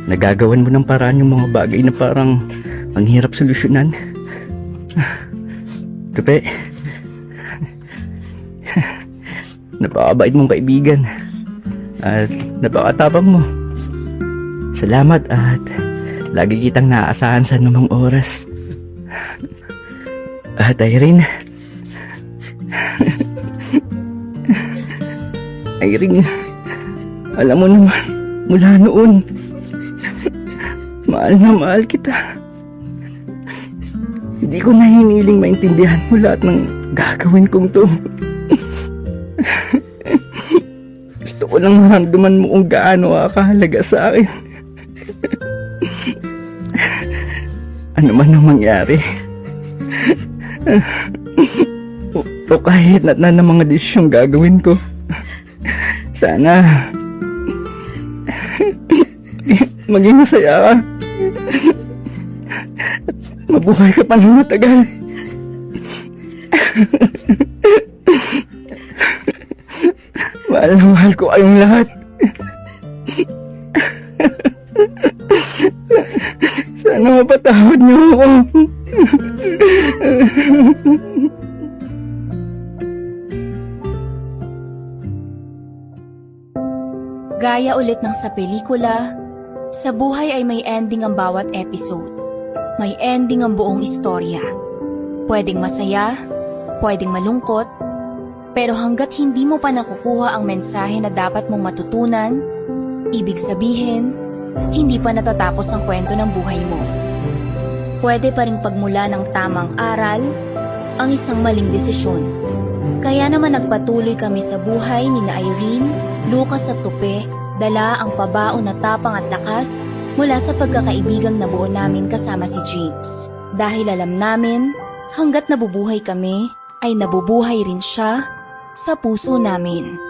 Nagagawan mo ng paraan yung mga bagay na parang ang hirap solusyonan. Kape, napakabait mong kaibigan at napakatapang mo. Salamat at lagi kitang naaasahan sa anumang oras. At Irene, alam mo naman, mula noon, mahal na mahal kita. Hindi ko na hiniling maintindihan mo lahat ng gagawin kong to. Gusto ko lang maramdaman mo kung gaano kakahalaga sa akin. Ano man ang mangyari. O kahit na ng mga desisyong gagawin ko. Sana maging masaya ka. Mabuhay ka pa ng matagal. Mahal na mahal ko kayong lahat. Sana mapatawad niyo ako. Gaya ulit ng sa pelikula, sa buhay ay may ending ang bawat episode. May ending ang buong istorya. Pwedeng masaya, pwedeng malungkot, Pero hanggat hindi mo pa nakukuha ang mensahe na dapat mong matutunan, ibig sabihin, hindi pa natatapos ang kwento ng buhay mo. Pwede pa ring pagmula ng tamang aral ang isang maling desisyon. Kaya naman nagpatuloy kami sa buhay ni na Irene, Lucas at Tupe, dala ang pabaon na tapang at lakas mula sa pagkakaibigang nabuo namin kasama si James. Dahil alam namin, hanggat nabubuhay kami, ay nabubuhay rin siya sa puso namin.